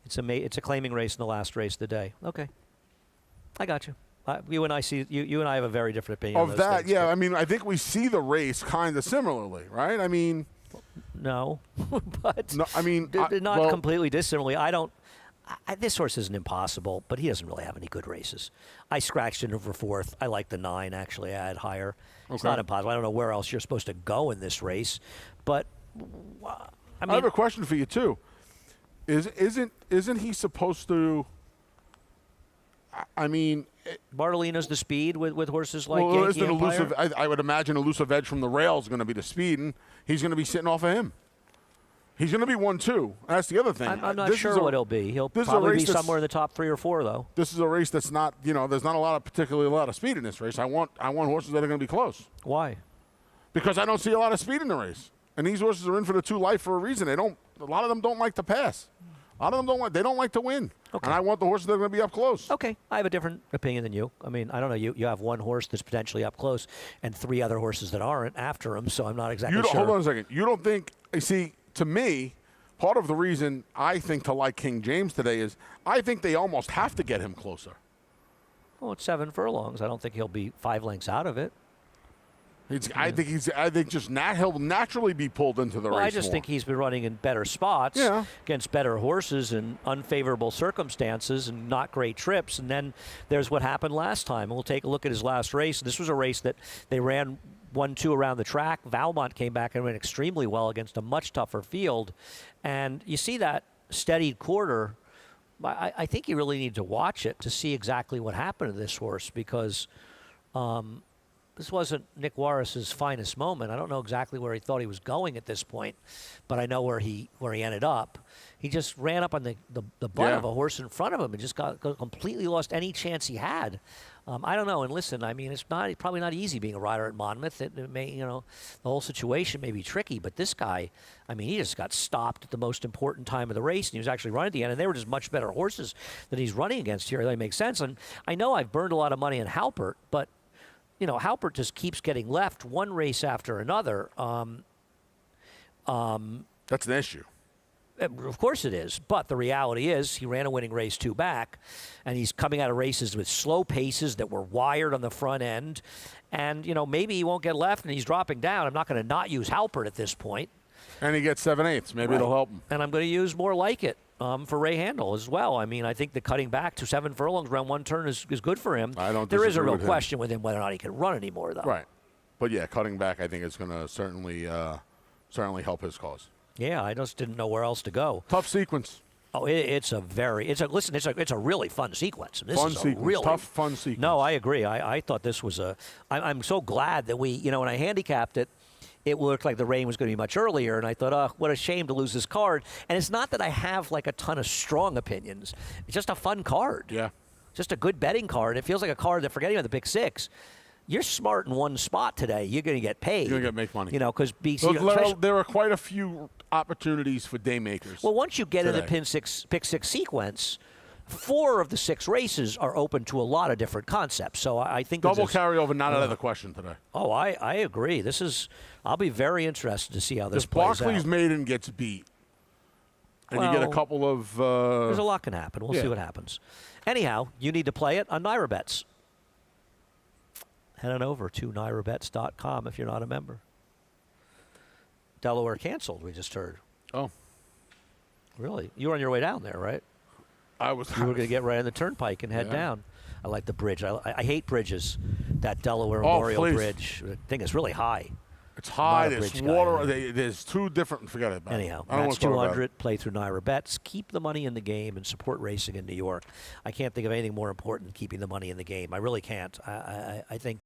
Speaker 3: It's a claiming race in the last race of the day. Okay. I got you. You and I have a very different opinion
Speaker 4: Of
Speaker 3: those
Speaker 4: that,
Speaker 3: things,
Speaker 4: yeah.
Speaker 3: but-
Speaker 4: I mean, I think we see the race kind of similarly, right? I mean,
Speaker 3: No, but
Speaker 4: no, I mean,
Speaker 3: not
Speaker 4: well,
Speaker 3: completely dissimilarly. This horse isn't impossible, but he doesn't really have any good races. I scratched it for 4th. I like the 9, actually. I had higher. It's
Speaker 4: Okay.
Speaker 3: not impossible. I don't know where else you're supposed to go in this race, but I
Speaker 4: I
Speaker 3: mean,
Speaker 4: have a question for you too. Isn't he supposed to? I mean,
Speaker 3: Bartolino's the speed with horses like
Speaker 4: well,
Speaker 3: Yankee
Speaker 4: isn't
Speaker 3: Empire.
Speaker 4: elusive? I would imagine elusive edge from the rail is going to be the speed, and he's going to be sitting off of him. He's going to be 1-2. That's the other thing.
Speaker 3: I'm not
Speaker 4: This
Speaker 3: sure
Speaker 4: is a-
Speaker 3: what he'll be. He'll
Speaker 4: this is a
Speaker 3: probably
Speaker 4: race
Speaker 3: be
Speaker 4: that's-
Speaker 3: somewhere in the top 3 or 4, though.
Speaker 4: This is a race that's not, there's not particularly a lot of speed in this race. I want horses that are going to be close
Speaker 3: Why?
Speaker 4: because I don't see a lot of speed in the race. And these horses are in for the 2 life for a reason. A lot of them don't like to pass. A lot of them they don't like to win.
Speaker 3: Okay.
Speaker 4: And I want the horses that are going to be up close.
Speaker 3: Okay, I have a different opinion than you. I mean, I don't know. You have one horse that's potentially up close and 3 other horses that aren't after him, so I'm not exactly sure.
Speaker 4: Hold on a second. You don't think, see, to me, part of the reason I think to like King James today is I think they almost have to get him closer.
Speaker 3: Well, it's 7 furlongs. I don't think he'll be 5 lengths out of it.
Speaker 4: I think he'll naturally be pulled into the
Speaker 3: Well,
Speaker 4: race
Speaker 3: I just
Speaker 4: more.
Speaker 3: think he's been running in better spots
Speaker 4: Yeah.
Speaker 3: against better horses in unfavorable circumstances and not great trips. And then there's what happened last time. We'll take a look at his last race. This was a race that they ran 1-2 around the track. Valmont came back and ran extremely well against a much tougher field. And you see that steadied quarter. I think you really need to watch it to see exactly what happened to this horse because this wasn't Nick Warris's finest moment. I don't know exactly where he thought he was going at this point, but I know where he ended up. He just ran up on the butt
Speaker 4: Yeah.
Speaker 3: of a horse in front of him and just got completely lost any chance he had. I don't know. And listen, I mean, it's probably not easy being a rider at Monmouth. It may, the whole situation may be tricky, but this guy, I mean, he just got stopped at the most important time of the race, and he was actually running at the end, and they were just much better horses that he's running against here. That makes sense. And I know I've burned a lot of money on Halpert, but Halpert just keeps getting left one race after another.
Speaker 4: That's an issue.
Speaker 3: Of course it is, but the reality is he ran a winning race 2 back, and he's coming out of races with slow paces that were wired on the front end, and maybe he won't get left and he's dropping down. I'm not going to not use Halpert at this point.
Speaker 4: And he gets 7/8. Maybe it'll help him.
Speaker 3: And I'm going to use more like it for Ray Handel as well. I mean, I think the cutting back to 7 furlongs around 1 turn is good for him.
Speaker 4: I don't
Speaker 3: There is a
Speaker 4: disagree
Speaker 3: real
Speaker 4: with him.
Speaker 3: question with him whether or not he can run anymore, though.
Speaker 4: Right. But yeah, cutting back I think is going to certainly help his cause.
Speaker 3: Yeah, I just didn't know where else to go.
Speaker 4: Tough sequence.
Speaker 3: Oh, it's a really fun sequence. This
Speaker 4: Fun
Speaker 3: is a
Speaker 4: sequence.
Speaker 3: really
Speaker 4: Tough, fun sequence.
Speaker 3: No, I agree. I thought this was I'm so glad that we, when I handicapped it, it looked like the rain was going to be much earlier, and I thought, oh, what a shame to lose this card. And it's not that I have like a ton of strong opinions. It's just a fun card.
Speaker 4: Yeah.
Speaker 3: Just a good betting card. It feels like a card that, forgetting about the Big Six, you're smart in one spot today. You're going to get paid.
Speaker 4: You're going to make money.
Speaker 3: Because
Speaker 4: There are quite a few opportunities for day makers.
Speaker 3: well, once you get in the
Speaker 4: today.
Speaker 3: pick six sequence, 4 of the 6 races are open to a lot of different concepts. So I think
Speaker 4: Double
Speaker 3: there's-
Speaker 4: carryover, not out of the question today.
Speaker 3: Oh, I agree. I'll be very interested to see how this
Speaker 4: If
Speaker 3: plays
Speaker 4: Barclays
Speaker 3: out.
Speaker 4: maiden gets beat, and you get a
Speaker 3: Well,
Speaker 4: couple of
Speaker 3: There's a lot can happen. We'll
Speaker 4: yeah.
Speaker 3: see what happens. Anyhow, you need to play it on Naira Bets. Head on over to NairaBets.com if you're not a member. Delaware canceled, we just heard.
Speaker 4: oh,
Speaker 3: Really? You were on your way down there, right?
Speaker 4: I was.
Speaker 3: You were going to get right on the turnpike and head
Speaker 4: Yeah.
Speaker 3: down. I like the bridge. I hate bridges. That Delaware
Speaker 4: Oh,
Speaker 3: Memorial
Speaker 4: please.
Speaker 3: Bridge. The thing is really high.
Speaker 4: It's high.
Speaker 3: I'm not a
Speaker 4: There's
Speaker 3: bridge guy,
Speaker 4: water.
Speaker 3: anyway.
Speaker 4: There's two different. Forget it.
Speaker 3: Anyhow,
Speaker 4: I don't
Speaker 3: Max
Speaker 4: want to talk about it.
Speaker 3: 200, play through Naira Bets. Keep the money in the game and support racing in New York. I can't think of anything more important than keeping the money in the game. I really can't. I think